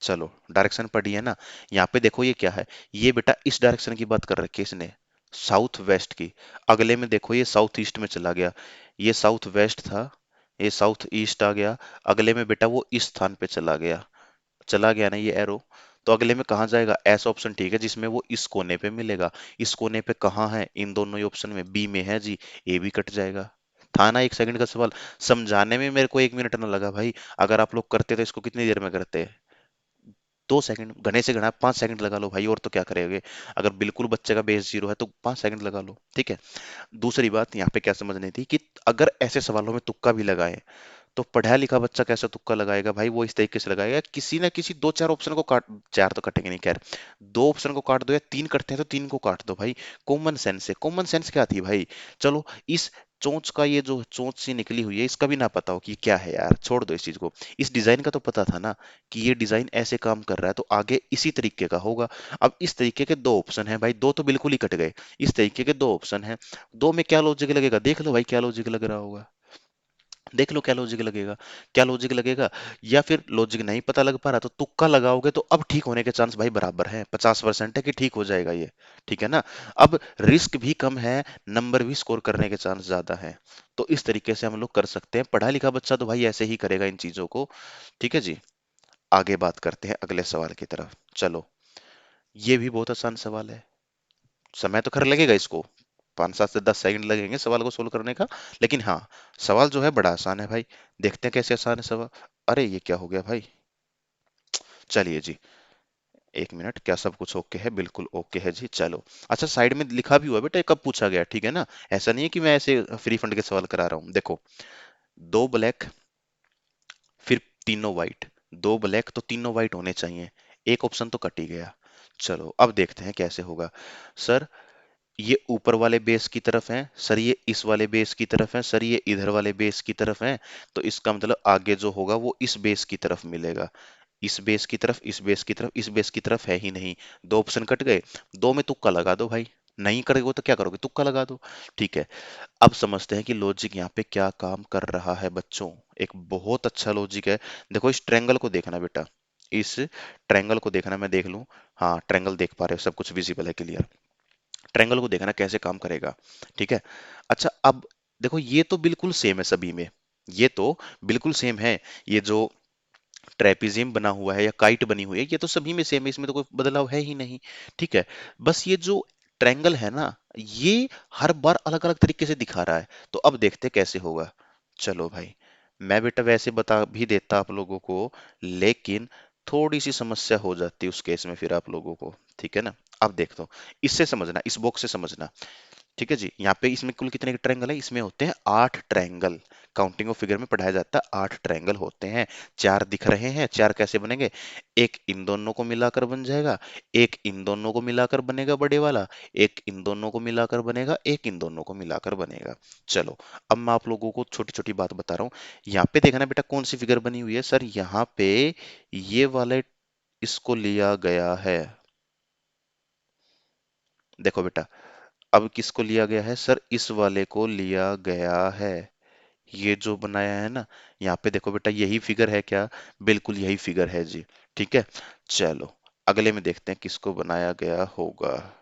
चलो, डायरेक्शन पढ़ी है ना? यहाँ पे देखो ये क्या है। ये बेटा इस डायरेक्शन की बात कर रखी है इसने, साउथ वेस्ट की। अगले में देखो ये साउथ ईस्ट में चला गया। ये साउथ वेस्ट था, ये साउथ ईस्ट आ गया। अगले में बेटा वो इस स्थान पे चला गया। चला गया ना ये एरो? तो अगले में कहाँ जाएगा? ऐसा ऑप्शन ठीक है जिसमें वो इस कोने पे मिलेगा। इस कोने पे कहाँ है? इन दोनों ही ऑप्शन में बी में है जी। ए भी कट जाएगा। था ना 1 सेकंड का सवाल? समझाने में मेरे को 1 मिनट ना लगा भाई। अगर आप लोग करते तो इसको कितनी देर में करते? 2 सेकंड, घने से घना 5 सेकंड लगा लो भाई, और तो क्या करेंगे। अगर बिल्कुल बच्चे का बेस जीरो है तो 5 सेकंड लगा लो, ठीक है। दूसरी बात यहाँ पे क्या समझनी थी कि अगर ऐसे सवालों में तुक्का भी लगाए तो पढ़ा लिखा बच्चा कैसे तुक्का लगाएगा भाई? वो इस तरीके से लगाएगा, किसी ना किसी दो चार ऑप्शन को काट, चार तो कटेंगे नहीं खैर, दो ऑप्शन को काट दो, या तीन कटते हैं तो तीन को काट दो भाई। कॉमन सेंस है। कॉमन सेंस क्या थी भाई? चलो, इस चोंच का ये जो चोंच सी निकली हुई है इसका भी ना पता हो कि क्या है यार, छोड़ दो इस चीज को। इस डिजाइन का तो पता था ना कि ये डिजाइन ऐसे काम कर रहा है, तो आगे इसी तरीके का होगा। अब इस तरीके के दो ऑप्शन है भाई, दो तो बिल्कुल ही कट गए। इस तरीके के दो ऑप्शन है, दो में क्या लॉजिक लगेगा? देख लो भाई क्या लॉजिक लग रहा होगा। देख लो क्या लॉजिक लगेगा। क्या लॉजिक लगेगा? या फिर लॉजिक नहीं पता लग पा रहा तो तुक्का लगाओगे, तो अब ठीक होने के चांस भाई बराबर है, 50% है कि ठीक हो जाएगा ये। ठीक है ना? अब रिस्क भी कम है, नंबर भी स्कोर करने के चांस ज्यादा है। तो इस तरीके से हम लोग कर सकते हैं। पढ़ा लिखा बच्चा तो भाई ऐसे ही करेगा इन चीजों को। ठीक है जी। आगे बात करते हैं अगले सवाल की तरफ। चलो, ये भी बहुत आसान सवाल है। समय तो खैर लगेगा इसको, 5 7 से 10 सेकंड लगेंगे सवाल को सोल्व करने का। लेकिन हाँ, सवाल जो है बड़ा आसान है भाई। देखते हैं कैसे आसान है सवाल। अरे ये क्या हो गया भाई? चलिए जी, 1 मिनट, क्या सब कुछ ओके है? बिल्कुल ओके है जी। चलो, अच्छा साइड में लिखा भी हुआ है बेटा ये कब पूछा गया, ठीक है ना? ऐसा नहीं है कि मैं ऐसे फ्री फंड के सवाल करा रहा हूँ। देखो, दो ब्लैक, फिर तीनों वाइट। दो ब्लैक तो तीनों वाइट होने चाहिए। एक ऑप्शन तो कट ही गया। चलो अब देखते हैं कैसे होगा। सर, ये ऊपर वाले बेस की तरफ है सर, ये इस वाले बेस की तरफ है सर, ये इधर वाले बेस की तरफ है। तो इसका मतलब आगे जो होगा वो इस बेस की तरफ मिलेगा। इस बेस की तरफ, इस बेस की तरफ, इस बेस की तरफ है ही नहीं। दो ऑप्शन कट गए। दो में तुक्का लगा दो भाई। नहीं करोगे तो क्या करोगे? तुक्का लगा दो। ठीक है। अब समझते हैं कि लॉजिक यहाँ पे क्या काम कर रहा है बच्चों। एक बहुत अच्छा लॉजिक है। देखो, इस ट्रायंगल को देखना बेटा, इस ट्रायंगल को देखना। मैं देख लूं। हाँ, ट्रायंगल देख पा रहे हो, सब कुछ विजिबल है, क्लियर। ट्रायंगल को देखना कैसे काम करेगा। ठीक है। अच्छा, अब देखो ये तो बिल्कुल सेम है सभी में। ये तो बिल्कुल सेम है। ये जो ट्रेपिजियम बना हुआ है या काइट बनी हुई है, ये तो सभी में सेम है, इसमें तो कोई बदलाव है ही नहीं। ठीक है। बस ये जो ट्रायंगल है ना, ये हर बार अलग अलग तरीके से दिखा रहा है। तो अब देखते हैं कैसे होगा। चलो भाई, मैं बेटा वैसे बता भी देता आप लोगों को, लेकिन थोड़ी सी समस्या हो जाती है उस केस में फिर आप लोगों को। ठीक है ना? अब देखता हूँ, इससे समझना, इस बॉक्स से समझना। ठीक है जी। यहाँ पे इसमें कुल कितने ट्रायंगल है? इसमें होते हैं 8 ट्रायंगल। काउंटिंग ऑफ फिगर में पढ़ाया जाता है, 8 ट्रायंगल होते हैं। चार दिख रहे हैं, चार कैसे बनेंगे? एक इन दोनों को मिलाकर बन जाएगा, एक इन दोनों को मिलाकर बनेगा बड़े वाला, एक इन दोनों को मिलाकर बनेगा, एक इन दोनों को मिलाकर बनेगा। चलो, अब मैं आप लोगों को छोटी छोटी बात बता रहा हूँ। यहाँ पे देखना बेटा कौन सी फिगर बनी हुई है सर, यहाँ पे ये वाले, इसको लिया गया है। देखो बेटा, अब किसको लिया गया है सर, इस वाले को लिया गया है। ये जो बनाया है ना, यहाँ पे देखो बेटा, यही फिगर है क्या? बिल्कुल यही फिगर है जी। ठीक है, चलो अगले में देखते हैं किसको बनाया गया होगा।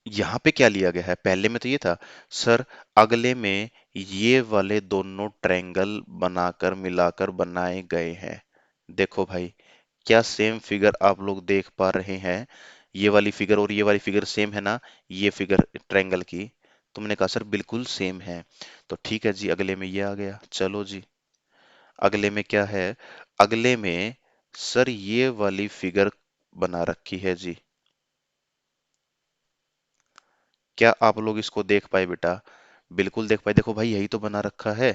यहाँ पे क्या लिया गया है? पहले में तो ये था सर, अगले में ये वाले दोनों ट्रायंगल बनाकर मिलाकर बनाए गए हैं। देखो भाई, क्या सेम फिगर आप लोग देख पा रहे हैं? ये वाली फिगर और ये वाली फिगर सेम है ना, ये फिगर ट्रायंगल की? तुमने कहा सर बिल्कुल सेम है। तो ठीक है जी, अगले में ये आ गया। चलो जी, अगले में क्या है? अगले में सर ये वाली फिगर बना रखी है जी। क्या आप लोग इसको देख पाए बेटा? बिल्कुल देख पाए। देखो भाई, यही तो बना रखा है।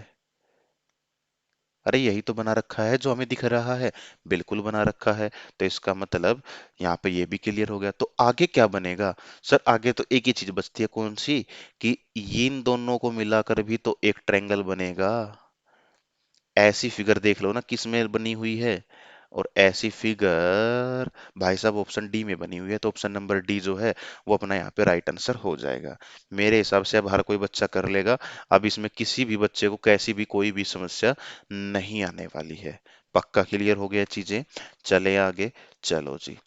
अरे यही तो बना रखा है जो हमें दिख रहा है। बिल्कुल बना रखा है। तो इसका मतलब यहाँ पे ये भी क्लियर हो गया। तो आगे क्या बनेगा? सर आगे तो एक ही चीज बचती है, कौन सी? कि इन दोनों को मिलाकर भी तो एक ट्रायंगल बनेगा। ऐसी फिगर देख लो ना किस में बनी हुई है। और ऐसी फिगर भाई साहब ऑप्शन डी में बनी हुई है। तो ऑप्शन नंबर डी जो है वो अपना यहाँ पे राइट आंसर हो जाएगा। मेरे हिसाब से अब हर कोई बच्चा कर लेगा। अब इसमें किसी भी बच्चे को कैसी भी कोई भी समस्या नहीं आने वाली है। पक्का क्लियर हो गया चीजें? चले आगे। चलो जी,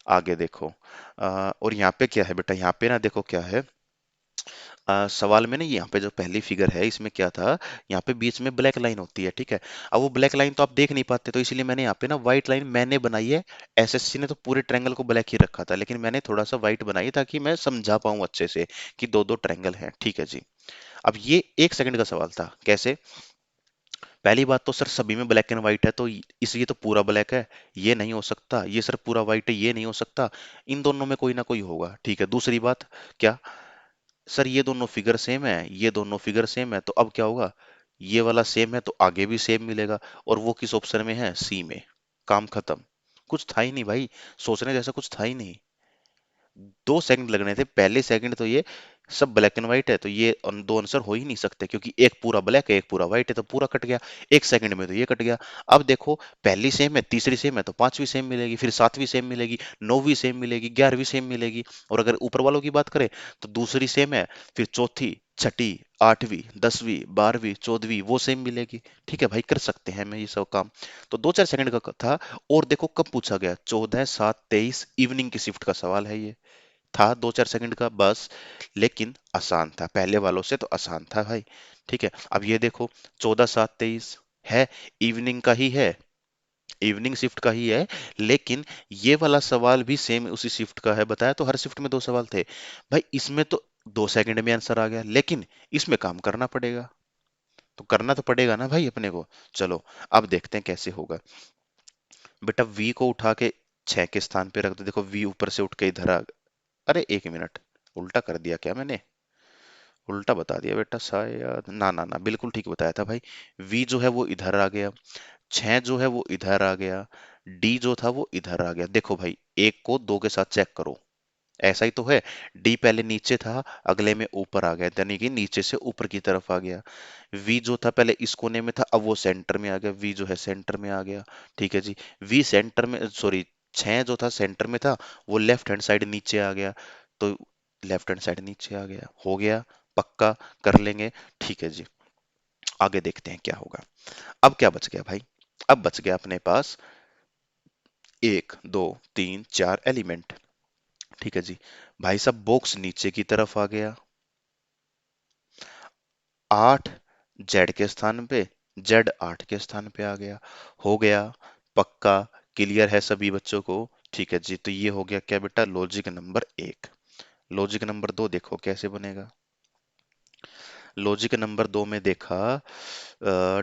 आगे देखो। और यहाँ पे क्या है बेटा? यहाँ पे ना देखो क्या है। सवाल में ना यहाँ पे जो पहली फिगर है इसमें क्या था, यहाँ पे बीच में ब्लैक लाइन होती है, ठीक है। अब वो ब्लैक लाइन तो आप देख नहीं पाते, तो इसलिए मैंने यहाँ पे ना व्हाइट लाइन मैंने बनाई है। एसएससी ने तो पूरे ट्रायंगल को ब्लैक ही रखा था, लेकिन मैंने थोड़ा सा व्हाइट बनाई ताकि मैं समझा पाऊं अच्छे से कि दो दो ट्रायंगल हैं। ठीक है जी। अब ये 1 सेकंड का सवाल था। कैसे? पहली बात तो सर सभी में ब्लैक एंड व्हाइट है, तो इसलिए तो पूरा ब्लैक है। ये नहीं हो सकता। ये सर पूरा व्हाइट है, ये नहीं हो सकता। इन दोनों में कोई ना कोई होगा। ठीक है, दूसरी बात क्या? सर ये दोनों फिगर सेम है, ये दोनों फिगर सेम है, तो अब क्या होगा? ये वाला सेम है तो आगे भी सेम मिलेगा। और वो किस ऑप्शन में है? सी में। काम खत्म। कुछ था ही नहीं भाई, सोचने जैसा कुछ था ही नहीं। 2 सेकंड लगने थे। पहले सेकंड तो ये सब ब्लैक एंड व्हाइट है, तो ये दो आंसर हो ही नहीं सकते, क्योंकि एक पूरा ब्लैक है एक पूरा व्हाइट है, तो पूरा कट गया। 1 सेकंड में तो ये कट गया। अब देखो, पहली सेम है, तीसरी सेम है, तो पांचवी सेम मिलेगी, फिर सातवीं सेम मिलेगी, नौवीं सेम मिलेगी, 11वीं सेम मिलेगी। और अगर ऊपर वालों की बात करें तो दूसरी सेम है, फिर चौथी, छठी, आठवीं, 10वीं, 12वीं, 14वीं वो सेम मिलेगी। ठीक है भाई, कर सकते हैं मैं ये सब काम। तो 2-4 सेकंड का था। और देखो कब पूछा गया, 14/7/23 इवनिंग की शिफ्ट का सवाल है ये। था 2-4 सेकंड का बस, लेकिन आसान था, पहले वालों से तो आसान था भाई। ठीक है, अब ये देखो, 14/7/23 है, इवनिंग का ही है, इवनिंग शिफ्ट का ही है। लेकिन ये वाला सवाल भी सेम उसी शिफ्ट का है। बताया तो, हर शिफ्ट में 2 सवाल थे भाई। इसमें तो 2 सेकंड में आंसर आ गया, लेकिन इसमें काम करना पड़ेगा। तो करना तो पड़ेगा ना भाई अपने को। चलो, अब देखते हैं कैसे होगा। बेटा वी को उठा के 6 के स्थान पे रख दो। देखो वी ऊपर से उठ के इधर आ। अरे 1 मिनट, उल्टा कर दिया क्या मैंने? उल्टा बता दिया बेटा शायद। ना ना ना, बिल्कुल ठीक बताया था भाई। वी जो है वो इधर आ गया, 6 जो है वो इधर आ गया, डी जो था वो इधर आ गया। देखो भाई, एक को दो के साथ चेक करो, ऐसा ही तो है। डी पहले नीचे था, अगले में ऊपर आ गया, यानी कि नीचे से ऊपर की तरफ आ गया। वी जो था पहले इस कोने में था, अब वो सेंटर में आ गया। वी जो है सेंटर में आ गया। ठीक है जी। वी सेंटर में, सॉरी, 6 जो था सेंटर में था, वो लेफ्ट हैंड साइड नीचे आ गया। तो लेफ्ट हैंड साइड नीचे आ गया, हो गया। पक्का कर लेंगे। ठीक है जी, आगे देखते हैं क्या होगा। अब क्या बच गया भाई? अब बच गया अपने पास 1, 2, 3, 4 एलिमेंट। ठीक है जी। भाई साहब बॉक्स नीचे की तरफ आ गया। 8 जेड के स्थान पे, जेड 8 के स्थान पे आ गया। हो गया। पक्का क्लियर है सभी बच्चों को? ठीक है जी, तो ये हो गया क्या बेटा, लॉजिक नंबर 1। लॉजिक नंबर 2 देखो कैसे बनेगा। लॉजिक नंबर 2 में देखा,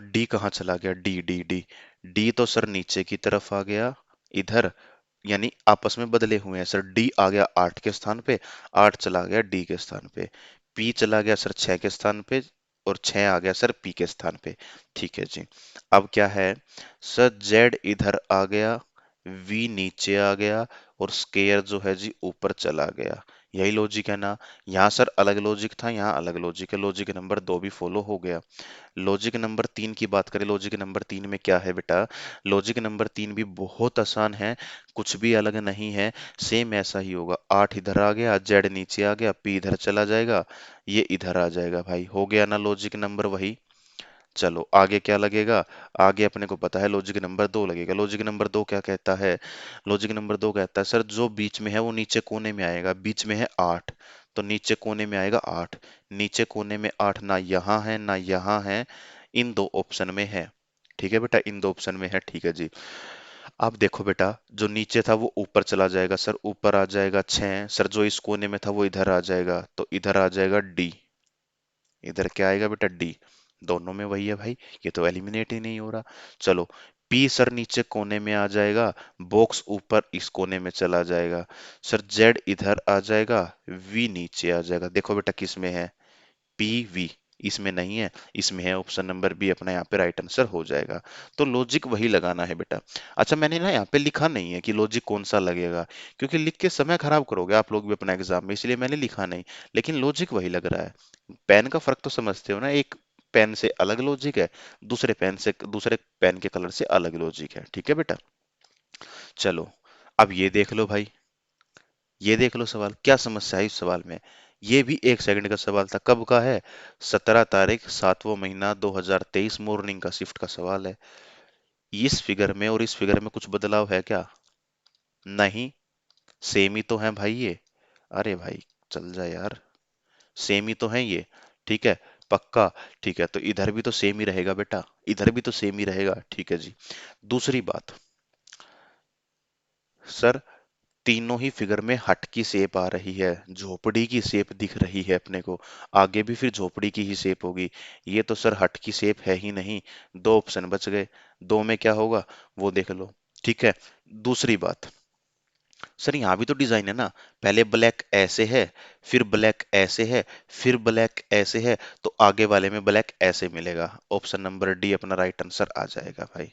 डी कहाँ चला गया? D D D. डी तो सर नीचे की तरफ आ गया इधर, यानी आपस में बदले हुए हैं सर। डी आ गया 8 के स्थान पे, 8 चला गया डी के स्थान पे। पी चला गया सर 6 के स्थान पे, और 6 आ गया सर पी के स्थान पे। ठीक है जी। अब क्या है? सर जेड इधर आ गया, वी नीचे आ गया और स्केयर जो है जी ऊपर चला गया। यही लॉजिक है ना। यहाँ सर अलग लॉजिक था, यहाँ अलग लॉजिक है। लॉजिक नंबर 2 भी फॉलो हो गया। लॉजिक नंबर 3 की बात करें, लॉजिक नंबर 3 में क्या है बेटा? लॉजिक नंबर 3 भी बहुत आसान है, कुछ भी अलग नहीं है। सेम ऐसा ही होगा। 8 इधर आ गया, जेड नीचे आ गया, पी इधर चला जाएगा, ये इधर आ जाएगा भाई। हो गया ना लॉजिक नंबर वही। चलो आगे क्या लगेगा? आगे अपने को पता है लॉजिक नंबर 2 लगेगा। लॉजिक नंबर 2 क्या कहता है? लॉजिक नंबर 2 कहता है सर जो बीच में है वो नीचे कोने में आएगा। बीच में है 8, तो नीचे कोने में आएगा 8। नीचे कोने में 8 ना यहाँ है ना यहाँ है, इन दो ऑप्शन में है। ठीक है बेटा, इन दो ऑप्शन में है। ठीक है जी। अब देखो बेटा, जो नीचे था वो ऊपर चला जाएगा सर, ऊपर आ जाएगा 6। सर जो इस कोने में था वो इधर आ जाएगा, तो इधर आ जाएगा डी। इधर क्या आएगा बेटा? डी। दोनों में वही है भाई, ये तो एलिमिनेट ही नहीं हो रहा। चलो, पी सर नीचे कोने में आ जाएगा, बॉक्स ऊपर इस कोने में चला जाएगा। सर जेड इधर आ जाएगा, वी नीचे आ जाएगा। देखो बेटा किस में है? P V. इसमें नहीं है, इसमें है ऑप्शन नंबर बी, अपना यहाँ पे राइट आंसर हो जाएगा। तो लॉजिक वही लगाना है बेटा। अच्छा, मैंने ना यहाँ पे लिखा नहीं है कि लॉजिक कौन सा लगेगा, क्योंकि लिख के समय खराब करोगे आप लोग भी अपना एग्जाम में, इसलिए मैंने लिखा नहीं। लेकिन लॉजिक वही लग रहा है। पेन का फर्क तो समझते हो ना, एक पेन से अलग लॉजिक है, दूसरे पेन के कलर से अलग लॉजिक है। ठीक है बेटा। चलो, अब ये देख लो भाई, ये देख लो सवाल, क्या समस्या है इस सवाल में। ये भी 1 सेकंड का सवाल था। कब का है? 17 तारीख 7वां महीना 2023 मॉर्निंग का शिफ्ट का सवाल है। इस फिगर में और इस फिगर में कुछ बदलाव है क्या? नहीं, सेम ही तो है भाई ये। अरे भाई, चल जा यार, सेम ही तो है ये। ठीक है, पक्का। ठीक है, तो इधर भी तो सेम ही रहेगा बेटा, इधर भी तो सेम ही रहेगा। ठीक है जी। दूसरी बात, सर तीनों ही फिगर में हट की शेप आ रही है, झोपड़ी की शेप दिख रही है अपने को। आगे भी फिर झोपड़ी की ही शेप होगी। ये तो सर हट की शेप है ही नहीं। दो ऑप्शन बच गए, दो में क्या होगा वो देख लो। ठीक है। दूसरी बात, सर यहाँ भी तो डिजाइन है ना। पहले ब्लैक ऐसे है, फिर ब्लैक ऐसे है, फिर ब्लैक ऐसे है, तो आगे वाले में ब्लैक ऐसे मिलेगा। ऑप्शन नंबर डी अपना राइट आंसर आ जाएगा भाई।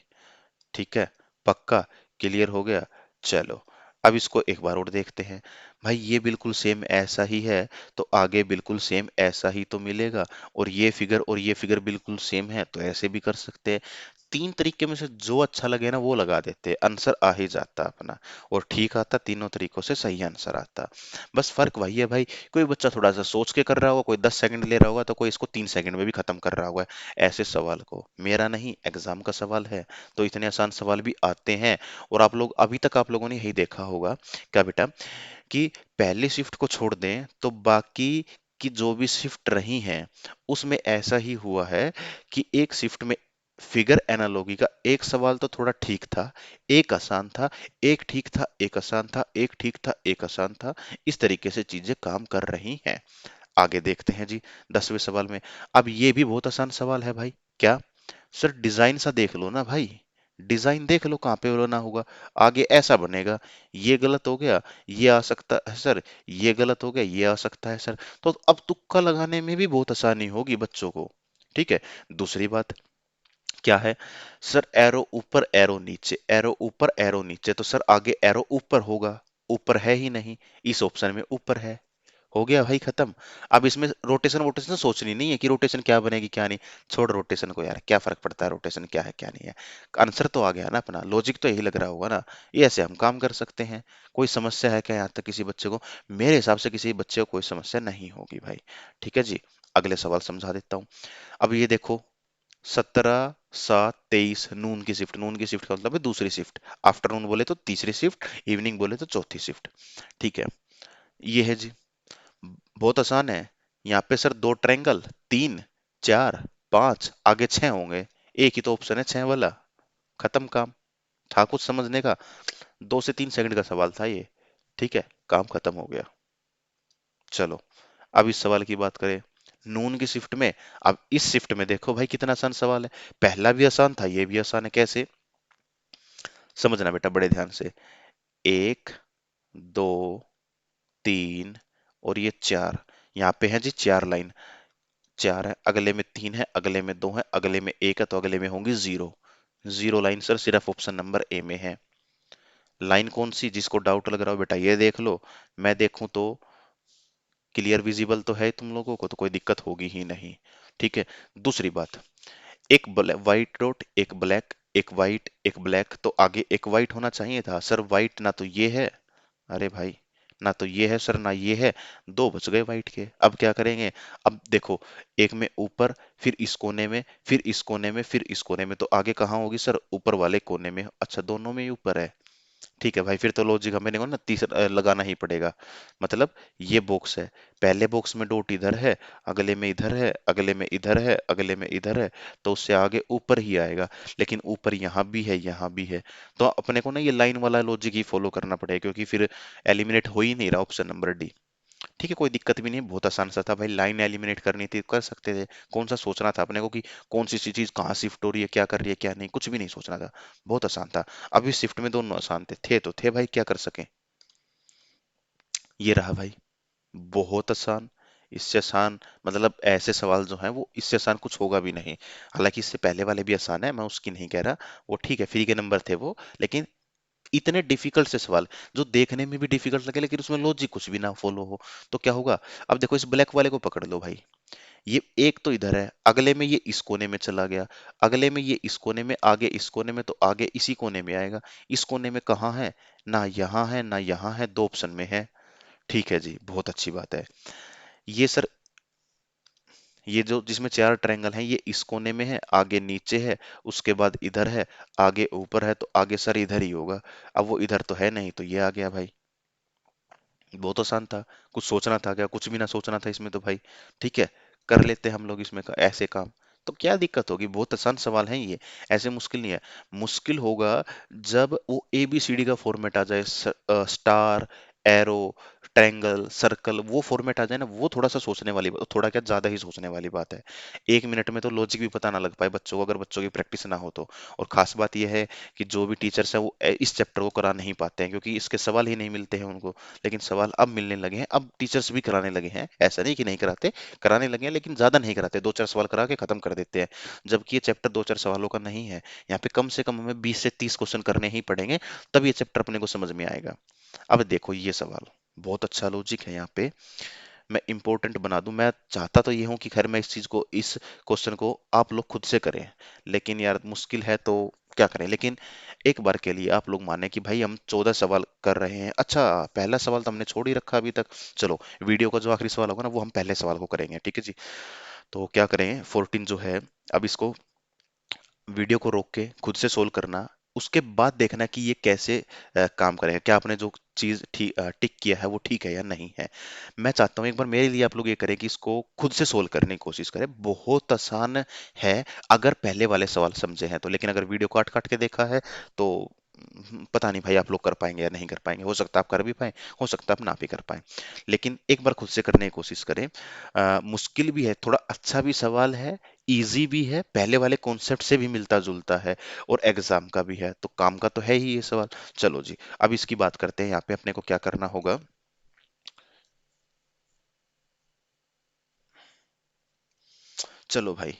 ठीक है, पक्का। क्लियर हो गया। चलो, अब इसको एक बार और देखते हैं। भाई ये बिल्कुल सेम ऐसा ही है, तो आगे बिल्कुल सेम ऐसा ही तो मिलेगा। और ये फिगर बिल्कुल सेम है, तो ऐसे भी कर सकते हैं। तीन तरीके में से जो अच्छा लगे ना वो लगा देते, आंसर आ ही जाता अपना। और ठीक आता, तीनों तरीकों से सही आंसर आता। बस फर्क वही है भाई, कोई बच्चा थोड़ा सा सोच के कर रहा होगा, कोई 10 सेकंड ले रहा होगा, तो कोई इसको 3 सेकंड में भी खत्म कर रहा होगा। ऐसे सवाल को, मेरा नहीं एग्जाम का सवाल है, तो इतने आसान सवाल भी आते हैं। और आप लोग अभी तक आप लोगों ने यही देखा होगा क्या बेटा, कि पहली शिफ्ट को छोड़ दें तो बाकी की जो भी शिफ्ट रही हैं उसमें ऐसा ही हुआ है कि एक शिफ्ट में फिगर एनालॉगी का एक सवाल तो थोड़ा ठीक था, एक आसान था, एक ठीक था, एक आसान था, एक ठीक था, एक आसान था। इस तरीके से चीजें काम कर रही हैं। आगे देखते हैं जी, 10वें सवाल में। अब ये भी बहुत आसान सवाल है भाई। क्या? सर डिजाइन सा देख लो ना भाई, डिजाइन देख लो कहाँ पे होना होगा। आगे ऐसा बनेगा, ये गलत हो गया, ये आ सकता है सर, ये गलत हो गया, ये आ सकता है सर। तो अब तुक्का लगाने में भी बहुत आसानी होगी बच्चों को। ठीक है। दूसरी बात क्या है? सर एरो ऊपर एरो नीचे, एरो ऊपर एरो नीचे, तो सर आगे एरो ऊपर होगा। ऊपर है ही नहीं, इस ऑप्शन में ऊपर है। हो गया भाई खत्म। अब इसमें रोटेशन वोटेशन सोचनी नहीं है कि रोटेशन क्या बनेगी क्या नहीं। छोड़ रोटेशन को यार, क्या फर्क पड़ता है रोटेशन क्या है क्या नहीं है। आंसर तो आ गया ना अपना, लॉजिक तो यही लग रहा होगा ना। ये ऐसे हम काम कर सकते हैं। कोई समस्या है क्या यहाँ तक किसी बच्चे को? मेरे हिसाब से किसी बच्चे को कोई समस्या नहीं होगी भाई। ठीक है जी। अगले सवाल समझा देता हूँ। अब ये देखो, 17/7/23 नून की शिफ्ट, नून की शिफ्ट का मतलब है दूसरी शिफ्ट। आफ्टरनून बोले तो तीसरी शिफ्ट, इवनिंग बोले तो चौथी शिफ्ट। ठीक है। ये है जी, बहुत आसान है। यहाँ पे सर दो ट्रायंगल, 3 4 5, आगे 6 होंगे। एक ही तो ऑप्शन है 6 वाला। खत्म काम। था कुछ समझने का? 2 से 3 सेकंड का सवाल था ये। ठीक है, काम खत्म हो गया। चलो, अब इस सवाल की बात करें, नून की शिफ्ट में। अब इस शिफ्ट में देखो भाई कितना आसान सवाल है। पहला भी आसान था, ये भी आसान है। कैसे? समझना बेटा बड़े ध्यान से। 1 2 3 और ये 4, यहाँ पे है जी 4 लाइन। 4 है, अगले में 3 है, अगले में 2 है, अगले में 1 है, तो अगले में होंगी 0। 0 लाइन सर सिर्फ ऑप्शन नंबर ए में है। लाइन कौन सी, जिसको डाउट लग रहा हो बेटा ये देख लो, मैं देखूं तो क्लियर विजिबल तो है तुम लोगों को, तो कोई दिक्कत होगी ही नहीं। ठीक है। दूसरी बात, एक व्हाइट डॉट, एक ब्लैक, एक व्हाइट, एक ब्लैक, तो आगे एक व्हाइट होना चाहिए था सर। व्हाइट ना तो ये है, अरे भाई, ना तो ये है सर, ना ये है, दो बच गए व्हाइट के। अब क्या करेंगे? अब देखो, एक में ऊपर, फिर इस कोने में, फिर इस कोने में, फिर इस कोने में, तो आगे कहाँ होगी सर? ऊपर वाले कोने में। अच्छा, दोनों में ही ऊपर है। ठीक है भाई, फिर तो लॉजिक हमें देखो ना तीसरा लगाना ही पड़ेगा। मतलब ये बॉक्स है, पहले बॉक्स में डॉट इधर है, अगले में इधर है, अगले में इधर है, अगले में इधर है, तो उससे आगे ऊपर ही आएगा। लेकिन ऊपर यहाँ भी है, यहाँ भी है, तो अपने को ना ये लाइन वाला लॉजिक ही फॉलो करना पड़ेगा, क्योंकि फिर एलिमिनेट हो ही नहीं रहा ऑप्शन नंबर डी। ठीक है, कोई दिक्कत भी नहीं है, बहुत आसान सा था भाई, लाइन एलिमिनेट करनी थी कर सकते थे। कौन सा सोचना था अपने को कि कौन सी चीज कहाँ शिफ्ट हो रही है, क्या कर रही है, क्या नहीं, कुछ भी नहीं सोचना था। बहुत आसान था। अभी शिफ्ट में दोनों आसान थे, तो थे भाई, क्या कर सके। ये रहा भाई, बहुत आसान। इससे आसान, मतलब ऐसे सवाल जो हैं वो इससे आसान कुछ होगा भी नहीं। हालांकि इससे पहले वाले भी आसान है, मैं उसकी नहीं कह रहा, वो ठीक है, फ्री के नंबर थे वो, लेकिन इतने डिफिकल्ट से सवाल जो देखने में भी डिफिकल्ट लगे लेकिन उसमें लॉजिक कुछ भी ना फॉलो हो, तो क्या होगा? अब देखो, इस ब्लैक वाले को पकड़ लो भाई, ये एक तो इधर है, अगले में ये इस कोने में चला गया, अगले में ये इस कोने में, आगे इस कोने में, तो आगे इसी कोने में आएगा। इस कोने में कहाँ है? ना यहाँ है, ना यहाँ है, दो ऑप्शन में है। ठीक है जी, बहुत अच्छी बात है। ये सर, ये जो जिसमें चार ट्रायंगल हैं, ये इस कोने में है, आगे नीचे है, उसके बाद इधर है, आगे ऊपर है, तो आगे सर इधर ही होगा। अब वो इधर तो है नहीं, तो ये आ गया भाई। बहुत आसान था। कुछ सोचना था क्या? कुछ भी ना सोचना था इसमें तो भाई। ठीक है, कर लेते हम लोग इसमें ऐसे काम। तो क्या दिक्कत होगी? बहुत आसान सवाल है ये, ऐसे मुश्किल नहीं है। मुश्किल होगा जब वो ए बी सी डी का फॉर्मेट आ जाए, स्टार, एरो, ट्रायंगल, सर्कल, वो फॉर्मेट आ जाए ना, वो थोड़ा सा सोचने वाली बात, थोड़ा क्या ज्यादा ही सोचने वाली बात है। एक मिनट में तो लॉजिक भी पता ना लग पाए बच्चों को, अगर बच्चों की प्रैक्टिस ना हो तो। और खास बात यह है कि जो भी टीचर्स है वो इस चैप्टर को करा नहीं पाते हैं, क्योंकि इसके सवाल ही नहीं मिलते हैं उनको। लेकिन सवाल अब मिलने लगे हैं, अब टीचर्स भी कराने लगे हैं, ऐसा नहीं कि नहीं कराते, कराने लगे हैं, लेकिन ज्यादा नहीं कराते, दो चार सवाल करा के खत्म कर देते हैं। जबकि ये चैप्टर दो चार सवालों का नहीं है, यहाँ पे कम से कम हमें 20 से 30 क्वेश्चन करने ही पड़ेंगे, तब ये चैप्टर अपने को समझ में आएगा। अब देखो ये सवाल, बहुत अच्छा लॉजिक है यहाँ पे, मैं इंपॉर्टेंट बना दूं। मैं चाहता तो ये हूं कि खैर मैं इस चीज को, इस क्वेश्चन को आप लोग खुद से करें, लेकिन यार मुश्किल है तो क्या करें। लेकिन एक बार के लिए आप लोग माने कि भाई हम 14 सवाल कर रहे हैं। अच्छा, पहला सवाल तो हमने छोड़ ही रखा अभी तक। चलो, वीडियो का जो आखिरी सवाल होगा ना, वो हम पहले सवाल को करेंगे, ठीक है जी। तो क्या करें, 14 जो है, अब इसको वीडियो को रोक के खुद से सोल्व करना, उसके बाद देखना कि ये कैसे काम करेगा, क्या आपने जो चीज ठीक टिक किया है वो ठीक है या नहीं है। मैं चाहता हूँ एक बार मेरे लिए आप लोग ये करें कि इसको खुद से सोल्व करने की कोशिश करें, बहुत आसान है अगर पहले वाले सवाल समझे हैं तो। लेकिन अगर वीडियो काट काट के देखा है तो पता नहीं भाई आप लोग कर पाएंगे या नहीं कर पाएंगे, हो सकता है आप कर भी पाए, हो सकता है आप ना भी कर पाए। लेकिन एक बार खुद से करने की कोशिश करें। मुश्किल भी है थोड़ा, अच्छा भी सवाल है, इजी भी है, पहले वाले कॉन्सेप्ट से भी मिलता जुलता है, और एग्जाम का भी है, तो काम का तो है ही ये सवाल। चलो जी, अब इसकी बात करते हैं, यहाँ पे अपने को क्या करना होगा। चलो भाई,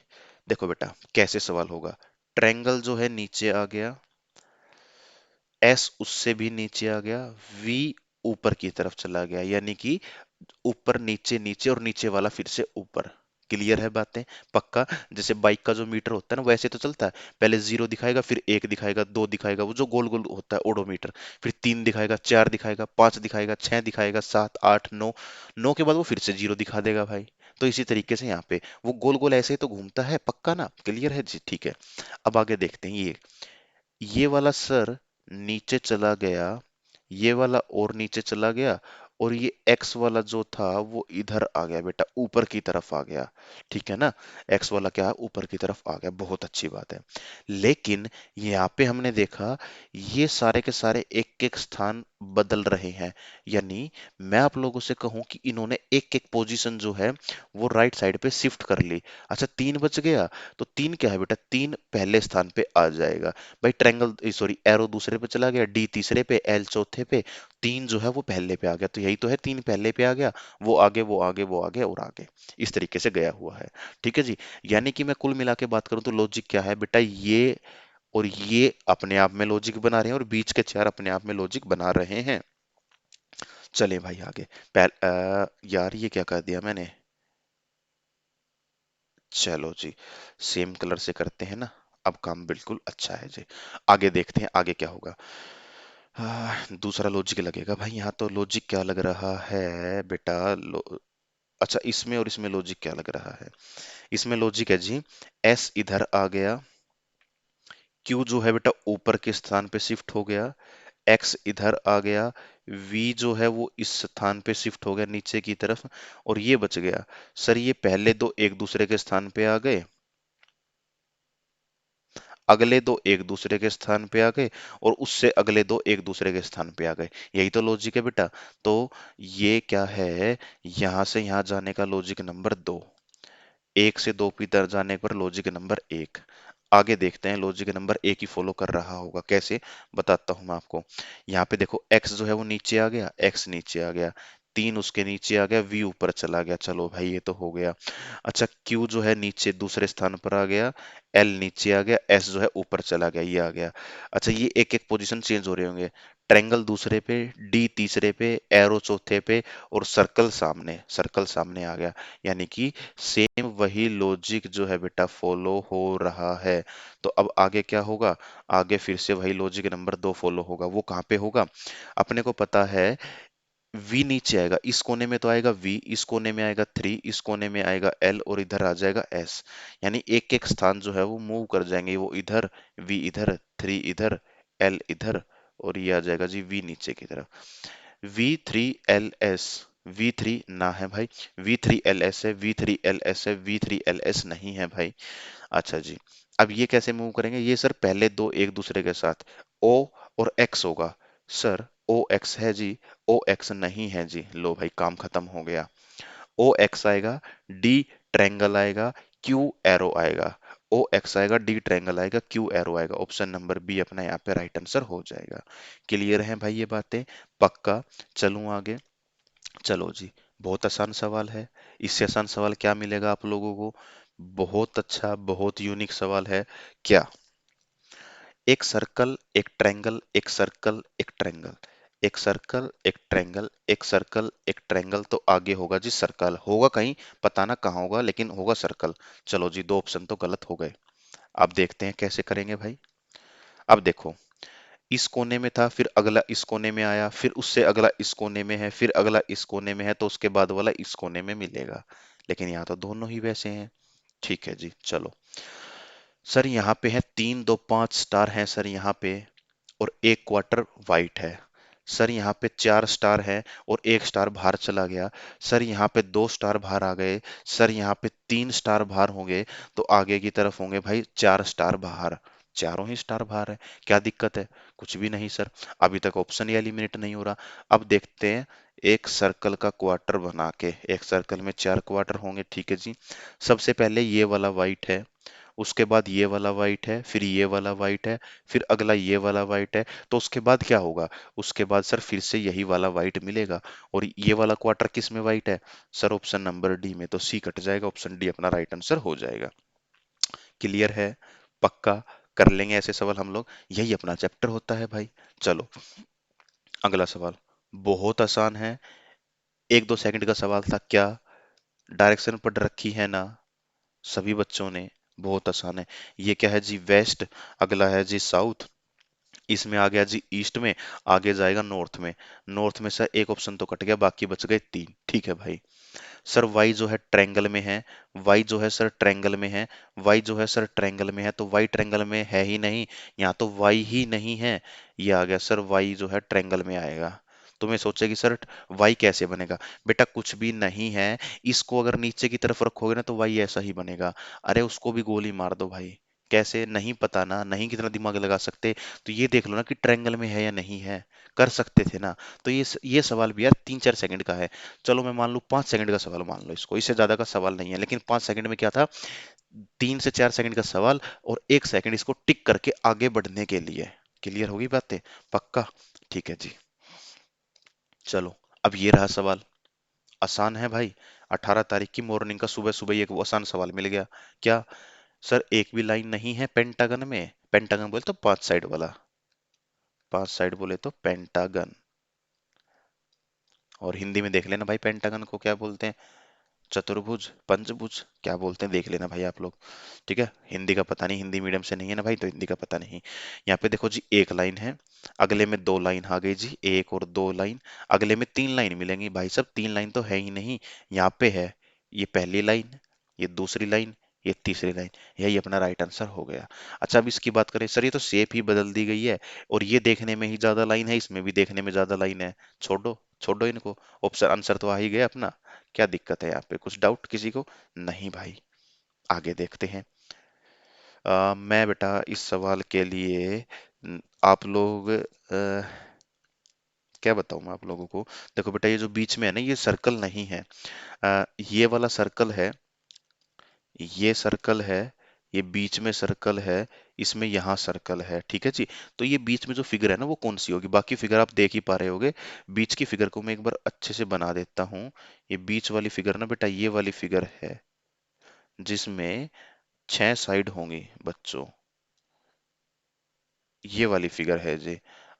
देखो बेटा कैसे सवाल होगा। ट्रायंगल जो है नीचे आ गया, एस उससे भी नीचे आ गया, वी ऊपर की तरफ चला गया, यानी कि ऊपर नीचे नीचे और नीचे वाला फिर से ऊपर। क्लियर है बातें? पक्का? जैसे बाइक का जो मीटर होता है ना, वैसे तो चलता है, पहले जीरो दिखाएगा, फिर एक दिखाएगा, दो दिखाएगा, वो जो गोल गोल होता है ओडोमीटर, फिर तीन दिखाएगा, चार दिखाएगा, पांच दिखाएगा, छह दिखाएगा, सात, आठ, नौ, नौ के बाद वो फिर से जीरो दिखा देगा भाई। तो इसी तरीके से यहाँ पे वो गोल गोल ऐसे ही तो घूमता है, पक्का ना? क्लियर है जी, ठीक है। अब आगे देखते हैं, ये वाला सर नीचे चला गया, ये वाला और नीचे चला गया, और ये एक्स वाला जो था वो इधर आ गया बेटा, ऊपर की तरफ आ गया। ठीक है ना? एक्स वाला क्या, ऊपर की तरफ आ गया, बहुत अच्छी बात है। लेकिन यहाँ पे हमने देखा ये सारे के सारे एक एक स्थान बदल रहे हैं, यानी मैं आप लोगों से कहूं कि इन्होंने एक एक पोजीशन जो है वो राइट साइड पे शिफ्ट कर ली। अच्छा, तीन बच गया, तो तीन क्या है बेटा, तीन पहले स्थान पे आ जाएगा भाई। ट्रायंगल, सॉरी, एरो दूसरे पे चला गया, डी तीसरे पे, एल चौथे पे, तीन जो है वो पहले पे आ गया, तो यही तो है, तीन पहले पे आ गया, वो आगे, वो आगे, वो आगे और आगे, इस तरीके से गया हुआ है। ठीक है जी। यानी कि मैं कुल मिला के बात करूं तो लॉजिक क्या है बेटा, ये और ये अपने आप में लॉजिक बना रहे हैं और बीच के चार अपने आप में लॉजिक बना रहे हैं। चले भाई आगे। यार ये क्या कर दिया मैंने। चलो जी, सेम कलर से करते हैं ना। अब काम बिल्कुल अच्छा है जी। आगे देखते हैं आगे क्या होगा। दूसरा लॉजिक लगेगा भाई। यहाँ तो लॉजिक क्या लग रहा है बेटा। अच्छा, इसमें और इसमें लॉजिक क्या लग रहा है। इसमें लॉजिक है जी, एस इधर आ गया, क्यू जो है बेटा ऊपर के स्थान पे शिफ्ट हो गया, एक्स इधर आ गया, वी जो है वो इस स्थान पे शिफ्ट हो गया नीचे की तरफ, और ये बच गया। सर ये पहले दो एक दूसरे के स्थान पे आ गए, अगले दो एक दूसरे के स्थान पे आ गए, और उससे अगले दो एक दूसरे के स्थान पे आ गए। यही तो लॉजिक है बेटा। तो ये क्या है, यहां से यहां जाने का लॉजिक नंबर दो, एक से दो की तरफ जाने पर लॉजिक नंबर एक। आगे देखते हैं लॉजिक नंबर एक ही फॉलो कर रहा होगा कैसे, बताता हूं मैं आपको। यहाँ पे देखो एक्स जो है वो नीचे आ गया, एक्स नीचे आ गया, तीन उसके नीचे आ गया, वी ऊपर चला गया, चलो भाई ये तो हो गया। अच्छा, क्यू जो है नीचे दूसरे स्थान पर आ गया, एल नीचे आ गया, एस जो है ऊपर चला गया, ये आ गया। अच्छा, ये एक एक पोजीशन चेंज हो रहे होंगे। ट्रायंगल दूसरे पे, डी तीसरे पे, एरो चौथे पे, और सर्कल सामने आ गया। यानी कि सेम वही लॉजिक जो है बेटा फॉलो हो रहा है। तो अब आगे क्या होगा, आगे फिर से वही लॉजिक नंबर दो फॉलो होगा। वो कहाँ पे होगा, अपने को पता है। वी नीचे आएगा, इस कोने में तो आएगा वी, इस कोने में आएगा थ्री, इस कोने में आएगा एल, और इधर आ जाएगा एस। यानी एक एक स्थान जो है वो मूव कर जाएंगे, वो इधर, वी इधर, थ्री इधर, एल इधर, और ये आ जाएगा जी वी नीचे की तरफ। We three L S, we three ना है भाई, वी थ्री एल एस है, वी थ्री एल एस है, वी थ्री एल एस नहीं है भाई। अच्छा जी, अब ये कैसे मूव करेंगे, ये सर पहले दो एक दूसरे के साथ, ओ और एक्स होगा। सर ओ एक्स है जी, ओ एक्स नहीं है जी, लो भाई काम खत्म हो गया। ओ एक्स आएगा, डी ट्रायंगल आएगा, क्यू एरो आएगा। ओ एक्स आएगा, डी ट्रायंगल आएगा, क्यू एरो आएगा। ऑप्शन नंबर बी अपना यहाँ पे राइट आंसर हो जाएगा। क्लियर है भाई ये बातें, पक्का। चलूं आगे। चलो जी, बहुत आसान सवाल है। इससे आसान सवाल क्या मिलेगा आप लोगों को। बहुत अच्छा, बहुत यूनिक सवाल है। क्या, एक सर्कल एक ट्रायंगल, एक सर्कल एक ट्रायंगल, एक सर्कल एक ट्रायंगल, एक सर्कल एक ट्रायंगल, तो आगे होगा जी सर्कल। होगा कहीं, पता ना कहाँ होगा, लेकिन होगा सर्कल। चलो जी, दो ऑप्शन तो गलत हो गए। अब देखते हैं कैसे करेंगे भाई। अब देखो, इस कोने में था, फिर अगला इस कोने में आया, फिर उससे अगला इस कोने में है, फिर अगला इस कोने में है, तो उसके बाद वाला इस कोने में मिलेगा। लेकिन यहाँ तो दोनों ही वैसे हैं। ठीक है जी, चलो। सर यहाँ पे है तीन दो पांच स्टार हैं सर यहाँ पे, और एक क्वार्टर वाइट है। सर यहाँ पे चार स्टार है, और एक स्टार बाहर चला गया। सर यहाँ पे दो स्टार बाहर आ गए। सर यहाँ पे तीन स्टार बाहर होंगे, तो आगे की तरफ होंगे भाई चार स्टार बाहर। चारों ही स्टार बाहर है, क्या दिक्कत है। कुछ भी नहीं सर, अभी तक ऑप्शन ही एलिमिनेट नहीं हो रहा। अब देखते हैं, एक सर्कल का क्वार्टर बना के, एक सर्कल में चार क्वार्टर होंगे, ठीक है जी। सबसे पहले ये वाला वाइट है, उसके बाद ये वाला वाइट है, फिर ये वाला वाइट है, फिर अगला ये वाला वाइट है, तो उसके बाद क्या होगा, उसके बाद सर फिर से यही वाला वाइट मिलेगा। और ये वाला क्वार्टर किस में वाइट है, सर ऑप्शन नंबर डी में, तो सी कट जाएगा, ऑप्शन डी अपना राइट आंसर हो जाएगा। क्लियर है, पक्का। कर लेंगे ऐसे सवाल हम लोग, यही अपना चैप्टर होता है भाई। चलो अगला सवाल, बहुत आसान है। एक दो सेकंड का सवाल था क्या, डायरेक्शन पढ़ रखी है ना सभी बच्चों ने। बहुत आसान है। ये क्या है जी, वेस्ट, अगला है जी साउथ, इसमें आ गया जी ईस्ट में, आगे जाएगा नॉर्थ में। नॉर्थ में सर एक ऑप्शन तो कट गया, बाकी बच गए तीन, ठीक है भाई। सर वाई जो है ट्रायंगल में है, वाई जो है सर ट्रायंगल में है, वाई जो है सर ट्रायंगल में है, तो वाई ट्रायंगल में है ही नहीं, यहाँ तो वाई ही नहीं है। ये आ गया सर, वाई जो है ट्रायंगल में आएगा। तुम्हें सोचे कि सर वाई कैसे बनेगा, बेटा कुछ भी नहीं है। इसको अगर नीचे की तरफ रखोगे ना तो वाई ऐसा ही बनेगा। अरे उसको भी गोली मार दो भाई। कैसे, नहीं पता ना, नहीं कितना दिमाग लगा सकते, तो ये देख लो ना कि ट्रायंगल में है या नहीं है। कर सकते थे ना। तो ये सवाल भी यार 3-4 सेकंड का है। चलो मैं मान लूं 5 सेकंड का सवाल मान लो इसको, इससे ज्यादा का सवाल नहीं है, लेकिन 5 सेकंड में क्या था, 3 से 4 सेकंड का सवाल, और 1 सेकंड इसको टिक करके आगे बढ़ने के लिए। क्लियर होगी बातें, पक्का। ठीक है जी, चलो। अब ये रहा सवाल, आसान है भाई। 18 तारीख की मॉर्निंग का सुबह सुबह ही एक वो आसान सवाल मिल गया। क्या, सर एक भी लाइन नहीं है पेंटागन में। पेंटागन बोले तो 5 साइड वाला। 5 साइड बोले तो पेंटागन। और हिंदी में देख लेना भाई पेंटागन को क्या बोलते हैं। चतुर्भुज, पंचभुज, क्या बोलते हैं देख लेना भाई आप लोग। ठीक है, हिंदी का पता नहीं, हिंदी मीडियम से नहीं है ना भाई, तो हिंदी का पता नहीं। यहाँ पे देखो जी, एक लाइन है, अगले में दो लाइन आ गई जी, एक और दो लाइन, अगले में तीन लाइन मिलेंगी भाई साहब, तीन लाइन तो है ही नहीं। यहाँ पे है, ये पहली लाइन, ये दूसरी लाइन, ये तीसरी लाइन, यही अपना राइट आंसर हो गया। अच्छा अब इसकी बात करें, सर ये तो शेप ही बदल दी गई है, और ये देखने में ही ज्यादा लाइन है, इसमें भी देखने में ज्यादा लाइन है। छोड़ो, छोड़ो इनको, ऑप्शन आंसर तो आ ही गया अपना। क्या दिक्कत है यहाँ पे, कुछ डाउट किसी को? नहीं भाई। आगे देखते हैं। मैं बेटा इस सवाल के लिए आप लोग क्या बताऊं मैं आप लोगों को। देखो बेटा, ये जो बीच में है ना, ये सर्कल नहीं है। ये वाला सर्कल है, ये सर्कल है, ये बीच में सर्कल है, इसमें यहाँ सर्कल है, ठीक है जी। तो ये बीच में जो फिगर है ना, वो कौन सी होगी? बाकी फिगर आप देख ही पा रहे होगे। बीच की फिगर को मैं एक बार अच्छे से बना देता हूँ। ये बीच वाली फिगर ना बेटा, ये वाली फिगर है, जिसमें 6 साइड होंगी बच्चों। ये वाली फिगर है जी।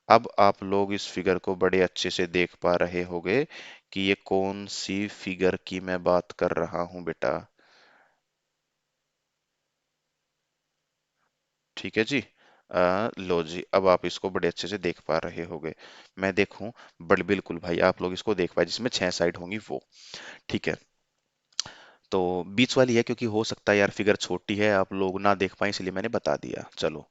अब आप लोग इस फिगर को बड़े अच्छे से देख पा रहे होंगे कि ये कौन सी फिगर की मैं बात कर रहा हूं बेटा। ठीक है जी। लो जी, अब आप इसको बड़े अच्छे से देख पा रहे होंगे। मैं देखूं? बड़ बिल्कुल भाई, आप लोग इसको देख पाए, जिसमें 6 साइड होंगी वो। ठीक है। तो बीच वाली है, क्योंकि हो सकता है यार फिगर छोटी है, आप लोग ना देख पाए, इसलिए मैंने बता दिया। चलो।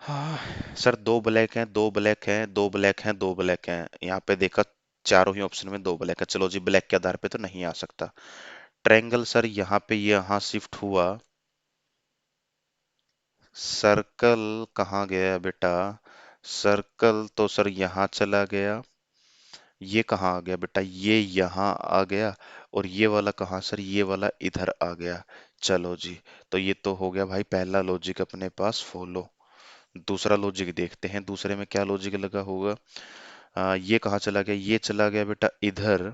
हाँ सर, दो ब्लैक हैं, दो ब्लैक हैं, दो ब्लैक हैं, दो ब्लैक हैं, यहाँ पे देखा, चारों ही ऑप्शन में दो ब्लैक है। चलो जी, ब्लैक के आधार पे तो नहीं आ सकता। ट्रायंगल सर यहाँ पे यहाँ शिफ्ट हुआ। सर्कल कहाँ गया बेटा? सर्कल तो सर यहाँ चला गया। ये कहाँ आ गया बेटा? ये यहाँ आ गया। और ये वाला कहाँ सर? ये वाला इधर आ गया। चलो जी, तो ये तो हो गया भाई पहला लॉजिक अपने पास फॉलो। दूसरा लॉजिक देखते हैं, दूसरे में क्या लॉजिक लगा होगा। ये कहाँ चला गया? ये चला गया बेटा इधर।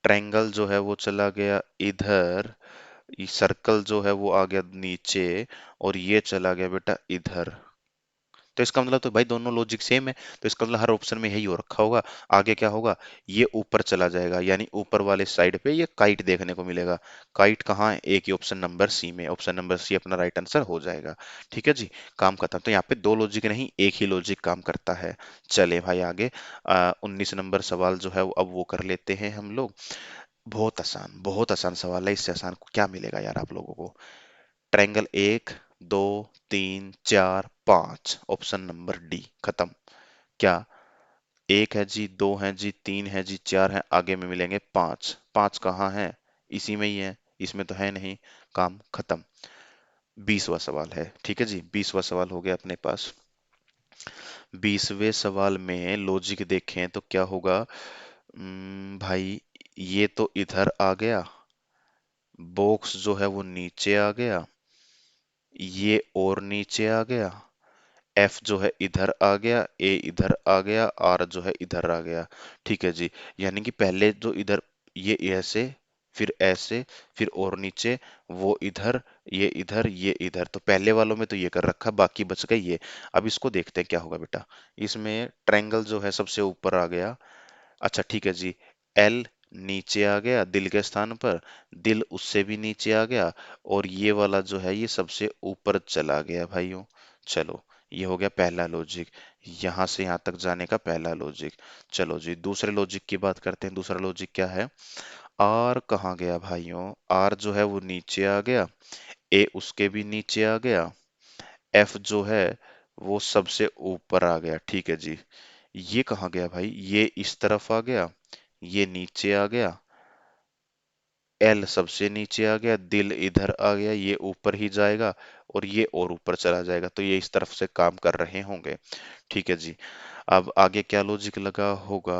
ट्रायंगल जो है वो चला गया इधर। ये सर्कल जो है वो आ गया नीचे। और ये चला गया बेटा इधर। तो इसका मतलब तो भाई दोनों लॉजिक सेम है। तो इसका मतलब हर ऑप्शन में यही हो रखा होगा। आगे क्या होगा? ये ऊपर चला जाएगा, यानी ऊपर वाले साइड पे ये काइट देखने को मिलेगा। काइट कहाँ है? एक ही ऑप्शन नंबर सी में, ऑप्शन नंबर सी अपना राइट आंसर हो जाएगा। ठीक है जी, काम खत्म। तो यहाँ पे दो लॉजिक नहीं, एक ही लॉजिक काम करता है। चले भाई आगे। 19 नंबर सवाल जो है अब वो कर लेते हैं हम लोग। बहुत आसान सवाल है, इससे आसान क्या मिलेगा यार आप लोगों को। ट्रायंगल एक, दो, तीन, चार, पांच, ऑप्शन नंबर डी खत्म। क्या? एक है जी, दो है जी, तीन है जी, चार है, आगे में मिलेंगे पांच। पांच कहाँ है? इसी में ही है, इसमें तो है नहीं। काम खत्म। 20वां सवाल है, ठीक है जी, 20वां सवाल हो गया अपने पास। 20वें सवाल में लॉजिक देखें तो क्या होगा। भाई ये तो इधर आ गया, बॉक्स जो है वो नीचे आ गया, ये और नीचे आ गया, एफ जो है इधर आ गया, ए इधर आ गया, आर जो है इधर आ गया। ठीक है जी। यानी कि पहले जो इधर, ये ऐसे, फिर ऐसे, फिर और नीचे, वो इधर, ये इधर, तो पहले वालों में तो ये कर रखा, बाकी बच गई ये। अब इसको देखते हैं क्या होगा बेटा। इसमें ट्रायंगल जो है सबसे ऊपर आ गया। अच्छा ठीक है जी। एल नीचे आ गया दिल के स्थान पर, दिल उससे भी नीचे आ गया, और ये वाला जो है ये सबसे ऊपर चला गया भाइयों। चलो, ये हो गया पहला लॉजिक, यहां से यहां तक जाने का पहला लॉजिक। चलो जी, दूसरे लॉजिक की बात करते हैं। दूसरा लॉजिक क्या है? आर कहाँ गया भाइयों? आर जो है वो नीचे आ गया, ए उसके भी नीचे आ गया, एफ जो है वो सबसे ऊपर आ गया। ठीक है जी। ये कहाँ गया भाई? ये इस तरफ आ गया, ये नीचे आ गया, एल सबसे नीचे आ गया, दिल इधर आ गया, ये ऊपर ही जाएगा, और ये और ऊपर चला जाएगा, तो ये इस तरफ से काम कर रहे होंगे। ठीक है जी। अब आगे क्या लॉजिक लगा होगा?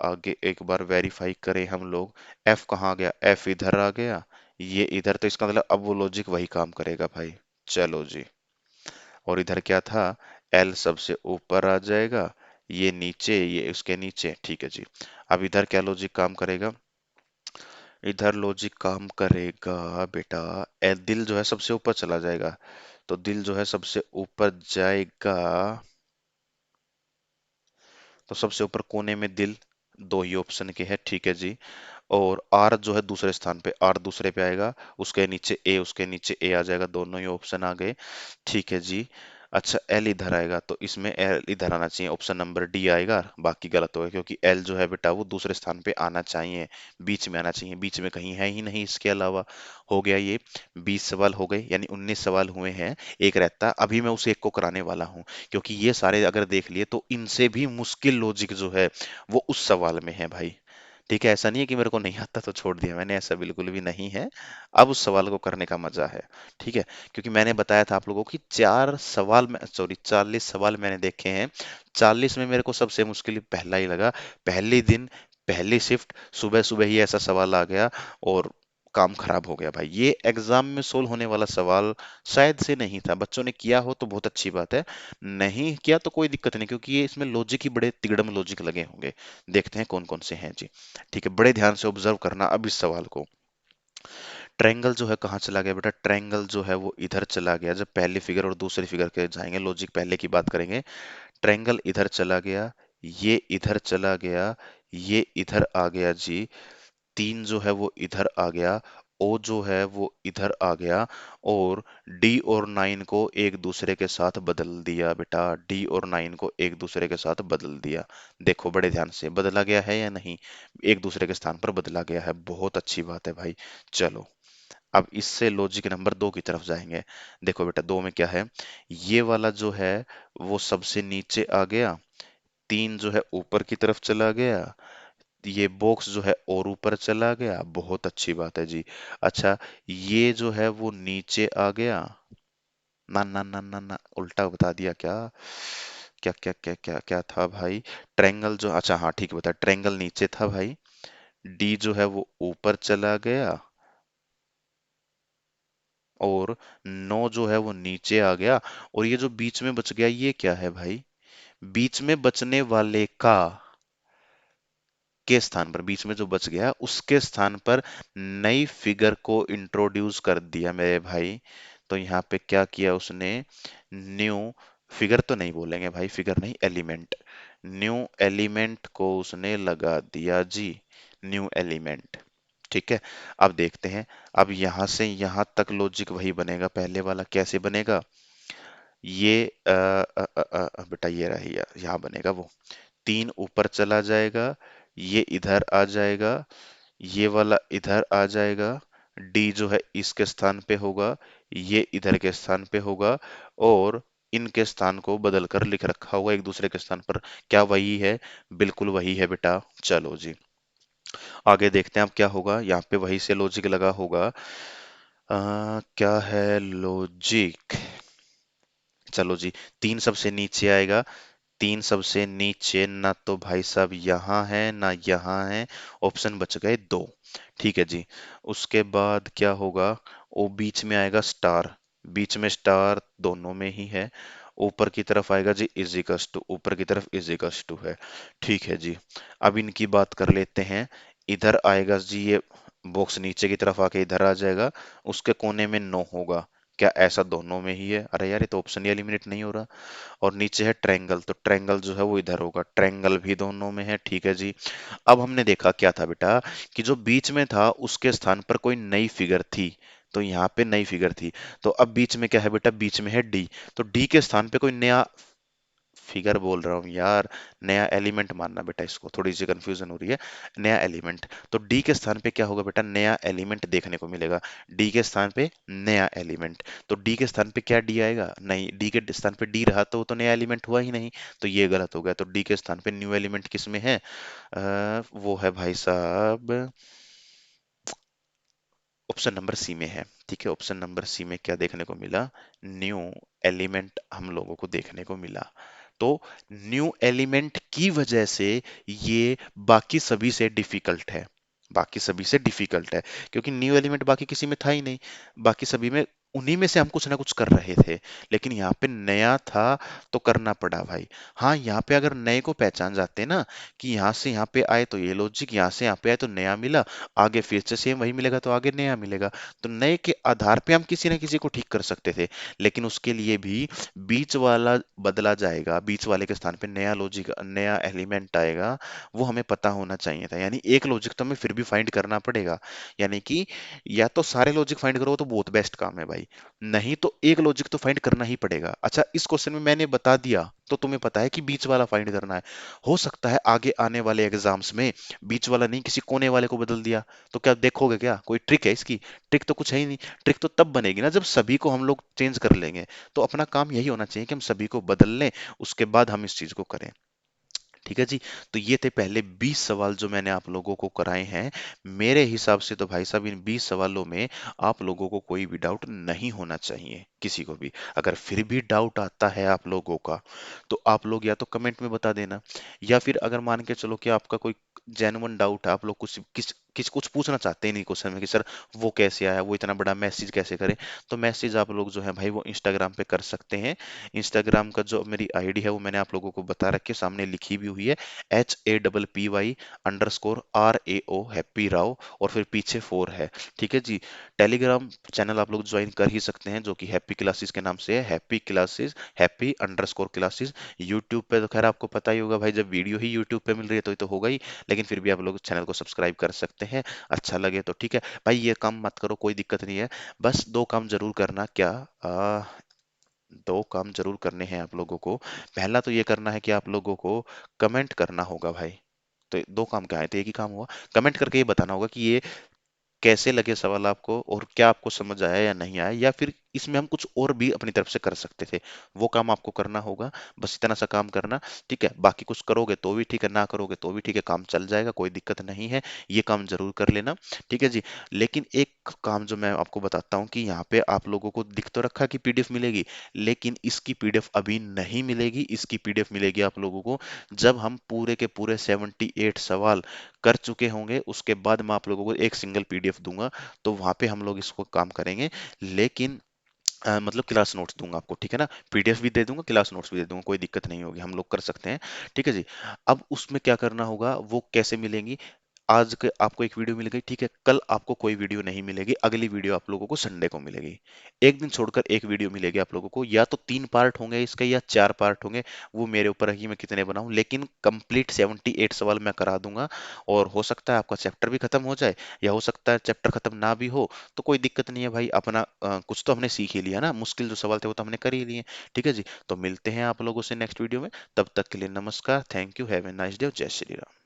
आगे एक बार वेरीफाई करें हम लोग। एफ कहाँ गया? एफ इधर आ गया, ये इधर, तो इसका मतलब अब वो लॉजिक वही काम करेगा भाई। चलो जी। और इधर क्या था? एल सबसे ऊपर आ जाएगा, ये नीचे, ये उसके नीचे। ठीक है जी। अब इधर क्या लॉजिक काम करेगा? इधर लॉजिक काम करेगा बेटा। दिल जो है सबसे ऊपर चला जाएगा, तो दिल जो है सबसे ऊपर जाएगा, तो सबसे ऊपर कोने में दिल, दो ही ऑप्शन के है, ठीक है जी। और आर जो है दूसरे स्थान पे, आर दूसरे पे आएगा, उसके नीचे ए, उसके नीचे ए आ जाएगा, दोनों ही ऑप्शन आ गए, ठीक है जी। अच्छा एल इधर आएगा, तो इसमें एल इधर आना चाहिए, ऑप्शन नंबर डी आएगा, बाकी गलत होगा क्योंकि एल जो है बेटा वो दूसरे स्थान पे आना चाहिए, बीच में आना चाहिए, बीच में कहीं है ही नहीं इसके अलावा। हो गया ये, 20 सवाल हो गए, यानी 19 सवाल हुए हैं, एक रहता, अभी मैं उस एक को कराने वाला हूँ, क्योंकि ये सारे अगर देख लिए तो इनसे भी मुश्किल लॉजिक जो है वो उस सवाल में है भाई। ठीक है, ऐसा नहीं है कि मेरे को नहीं आता तो छोड़ दिया मैंने, ऐसा बिल्कुल भी नहीं है। अब उस सवाल को करने का मजा है, ठीक है। क्योंकि मैंने बताया था आप लोगों की 4 सवाल में, सॉरी 40 सवाल मैंने देखे हैं, 40 में मेरे को सबसे मुश्किल पहला ही लगा। पहले दिन, पहली शिफ्ट, सुबह सुबह ही ऐसा सवाल आ गया और काम खराब हो गया भाई। ये एग्जाम में सोल्व होने वाला सवाल शायद से नहीं था, बच्चों ने किया हो तो बहुत अच्छी बात है, नहीं किया तो कोई दिक्कत नहीं, क्योंकि ये इसमें लॉजिक ही बड़े तिगड़म लॉजिक लगे होंगे। देखते हैं कौन कौन से हैं जी। ठीक है, बड़े ध्यान से ऑब्जर्व करना अब इस सवाल को। ट्रायंगल जो है कहाँ चला गया बेटा, ट्रायंगल जो है वो इधर चला गया, जब पहली फिगर और दूसरी फिगर के जाएंगे, लॉजिक पहले की बात करेंगे। ट्रायंगल इधर चला गया, ये इधर चला गया, ये इधर आ गया जी, 3 जो है वो इधर आ गया, ओ जो है वो इधर आ गया, और डी और 9 को एक दूसरे के साथ बदल दिया बेटा, डी और 9 को एक दूसरे के साथ बदल दिया। देखो बड़े ध्यान से, बदला गया है या नहीं, एक दूसरे के स्थान पर बदला गया है, बहुत अच्छी बात है भाई। चलो अब इससे लॉजिक नंबर 2 की तरफ जाएंगे। देखो बेटा 2 में क्या है, ये वाला जो है वो सबसे नीचे आ गया, 3 जो है ऊपर की तरफ चला गया, ये बॉक्स जो है और ऊपर चला गया, बहुत अच्छी बात है जी। अच्छा ये जो है वो नीचे आ गया, ना ना ना ना ना, उल्टा बता दिया क्या, क्या क्या क्या क्या क्या था भाई। ट्रायंगल जो, अच्छा हाँ ठीक है बता, ट्रायंगल नीचे था भाई, डी जो है वो ऊपर चला गया, और नो जो है वो नीचे आ गया, और ये जो बीच में बच गया ये क्या है भाई, बीच में बचने वाले का के स्थान पर, बीच में जो बच गया उसके स्थान पर नई फिगर को इंट्रोड्यूस कर दिया मेरे भाई। तो यहाँ पे क्या किया उसने, न्यू फिगर तो नहीं बोलेंगे भाई, फिगर नहीं, एलिमेंट, न्यू एलिमेंट को उसने लगा दिया जी, न्यू एलिमेंट। ठीक है, अब देखते हैं, अब यहां से यहां तक लॉजिक वही बनेगा पहले वाला, कैसे बनेगा, ये बेटा ये रही, यहाँ बनेगा वो, 3 ऊपर चला जाएगा, ये इधर आ जाएगा, ये वाला इधर आ जाएगा, डी जो है इसके स्थान पे होगा, ये इधर के स्थान पे होगा, और इनके स्थान को बदल कर लिख रखा होगा एक दूसरे के स्थान पर। क्या वही है, बिल्कुल वही है बेटा। चलो जी आगे देखते हैं अब क्या होगा, यहाँ पे वही से लॉजिक लगा होगा। क्या है लॉजिक, चलो जी, 3 सबसे नीचे आएगा, 3 सबसे नीचे ना, तो भाई साहब यहाँ है ना यहाँ है, ऑप्शन बच गए 2, ठीक है जी। उसके बाद क्या होगा, वो बीच में आएगा स्टार, बीच में स्टार दोनों में ही है, ऊपर की तरफ आएगा जी इजिकस टू, ऊपर की तरफ इजिकस टू है, ठीक है जी। अब इनकी बात कर लेते हैं, इधर आएगा जी ये बॉक्स, नीचे की तरफ आके इधर आ जाएगा, उसके कोने में नो होगा, क्या ऐसा दोनों में ही है, अरे यार ये तो ऑप्शन ही एलिमिनेट नहीं हो रहा। और नीचे है ट्रायंगल, तो ट्रायंगल जो है वो इधर होगा, ट्रायंगल भी दोनों में है, ठीक है जी। अब हमने देखा क्या था बेटा, कि जो बीच में था उसके स्थान पर कोई नई फिगर थी, तो यहाँ पे नई फिगर थी, तो अब बीच में क्या है बेटा, बीच में है डी, तो डी के स्थान पे कोई नया फिगर बोल रहा हूँ यार, नया एलिमेंट मानना बेटा, इसको थोड़ी सी कंफ्यूजन हो रही है, नया एलिमेंट, तो डी के स्थान पे क्या होगा बेटा, नया एलिमेंट देखने को मिलेगा, डी के स्थान पे नया एलिमेंट, तो डी के स्थान पे क्या डी आएगा, नहीं डी के स्थान पे डी रहा तो वो तो नया एलिमेंट हुआ ही नहीं, तो ये गलत हो गया, तो डी के स्थान पे न्यू एलिमेंट किस में है, वो है भाई साहब ऑप्शन नंबर सी में है, ठीक है। ऑप्शन नंबर सी में क्या देखने को मिला, न्यू एलिमेंट हम लोगों को देखने को मिला, तो न्यू एलिमेंट की वजह से ये बाकी सभी से डिफिकल्ट है, बाकी सभी से डिफिकल्ट है, क्योंकि न्यू एलिमेंट बाकी किसी में था ही नहीं, बाकी सभी में उन्हीं में से हम कुछ ना कुछ कर रहे थे। लेकिन यहाँ पे नया था तो करना पड़ा भाई। हाँ, यहाँ पे अगर नए को पहचान जाते ना कि यहाँ से यहाँ पे आए तो ये लॉजिक, यहाँ से यहाँ पे आए तो नया मिला, आगे फिर से सेम वही मिलेगा तो आगे नया मिलेगा, तो नए के आधार पे हम किसी ना किसी को ठीक कर सकते थे। लेकिन उसके लिए भी बीच वाला बदला जाएगा, बीच वाले के स्थान पे नया लॉजिक, नया एलिमेंट आएगा, वो हमें पता होना चाहिए था। यानी एक लॉजिक तो हमें फिर भी फाइंड करना पड़ेगा। यानी कि या तो सारे लॉजिक फाइंड करो तो बहुत बेस्ट काम है भाई, नहीं तो एक लॉजिक तो फाइंड करना ही पड़ेगा। अच्छा, इस क्वेश्चन में मैंने बता दिया तो तुम्हें पता है कि बीच वाला फाइंड करना है। हो सकता है आगे आने वाले एग्जाम्स में बीच वाला नहीं, किसी कोने वाले को बदल दिया, तो क्या देखोगे? क्या कोई ट्रिक है इसकी? ट्रिक तो कुछ है ही नहीं। ट्रिक तो तब बनेगी ना जब सभी को हम लोग चेंज कर लेंगे। तो अपना काम यही होना चाहिए कि हम सभी को बदल लें, उसके बाद हम इस चीज को करें। ठीक है जी। तो ये थे पहले 20 सवाल जो मैंने आप लोगों को कराए हैं। मेरे हिसाब से तो भाई साहब इन 20 सवालों में आप लोगों को कोई भी डाउट नहीं होना चाहिए, किसी को भी। अगर फिर भी डाउट आता है आप लोगों का, तो आप लोग या तो कमेंट में बता देना, या फिर अगर मान के चलो कि आपका कोई जेन्युइन डाउट है, आप लोग कुछ कुछ पूछना चाहते हैं नहीं क्वेश्चन में कि सर वो कैसे आया, वो इतना बड़ा मैसेज कैसे करें, तो मैसेज आप लोग जो है भाई वो इंस्टाग्राम पे कर सकते हैं। इंस्टाग्राम का जो मेरी आईडी है वो मैंने आप लोगों को बता रखी है, सामने लिखी भी हुई है, HAPPY_RAO, हैप्पी राव, और फिर पीछे 4 है। ठीक है जी। टेलीग्राम चैनल आप लोग ज्वाइन कर ही सकते हैं, जो कि हैप्पी क्लासेस के नाम से है, हैप्पी क्लासेस, हैप्पी_क्लासेस। यूट्यूब पे तो खैर आपको पता ही होगा भाई, जब वीडियो ही यूट्यूब पे मिल रही है तो ये तो होगा ही। लेकिन फिर भी आप लोग चैनल को सब्सक्राइब कर सकते हैं, अच्छा लगे तो। ठीक है भाई, ये काम मत करो कोई दिक्कत नहीं है, बस दो काम जरूर करना। क्या? आ, दो काम जरूर करने हैं आप लोगों को। पहला तो ये करना है कि आप लोगों को कमेंट करना होगा भाई। तो दो काम क्या है, तो एक ही काम हुआ, कमेंट करके ये बताना होगा कि ये कैसे लगे सवाल आपको, और क्या आपको समझ आया या नहीं आया, या फिर इसमें हम कुछ और भी अपनी तरफ से कर सकते थे, वो काम आपको करना होगा। बस इतना सा काम करना। ठीक है, बाकी कुछ करोगे तो भी ठीक है, ना करोगे तो भी ठीक है, काम चल जाएगा, कोई दिक्कत नहीं है। ये काम जरूर कर लेना। ठीक है जी। लेकिन एक काम जो मैं आपको बताता हूँ कि यहाँ पे आप लोगों को दिख तो रखा कि पीडीएफ मिलेगी, लेकिन इसकी पीडीएफ अभी नहीं मिलेगी। इसकी पीडीएफ मिलेगी आप लोगों को जब हम पूरे के पूरे 78 सवाल कर चुके होंगे, उसके बाद मैं आप लोगों को एक सिंगल पीडीएफ दूंगा, तो वहां पे हम लोग इसको काम करेंगे। लेकिन मतलब क्लास नोट्स दूंगा आपको, ठीक है ना, पीडीएफ भी दे दूंगा, क्लास नोट्स भी दे दूंगा, कोई दिक्कत नहीं होगी, हम लोग कर सकते हैं। ठीक है जी। अब उसमें क्या करना होगा, वो कैसे मिलेंगी? आज के आपको एक वीडियो मिल गई, ठीक है, कल आपको कोई वीडियो नहीं मिलेगी, अगली वीडियो आप लोगों को संडे को मिलेगी। एक दिन छोड़कर एक वीडियो मिलेगी आप लोगों को, या तो 3 पार्ट होंगे इसके या 4 पार्ट होंगे, वो मेरे ऊपर है कि मैं कितने बनाऊं, लेकिन कंप्लीट 78 सवाल मैं करा दूंगा। और हो सकता है आपका चैप्टर भी खत्म हो जाए, या हो सकता है चैप्टर खत्म ना भी हो, तो कोई दिक्कत नहीं है भाई, अपना कुछ तो हमने सीख ही लिया ना, मुश्किल जो सवाल थे वो तो हमने कर ही लिए। ठीक है जी। तो मिलते हैं आप लोगों से नेक्स्ट वीडियो में, तब तक के लिए नमस्कार, thank you, have a nice day, जय श्री राम।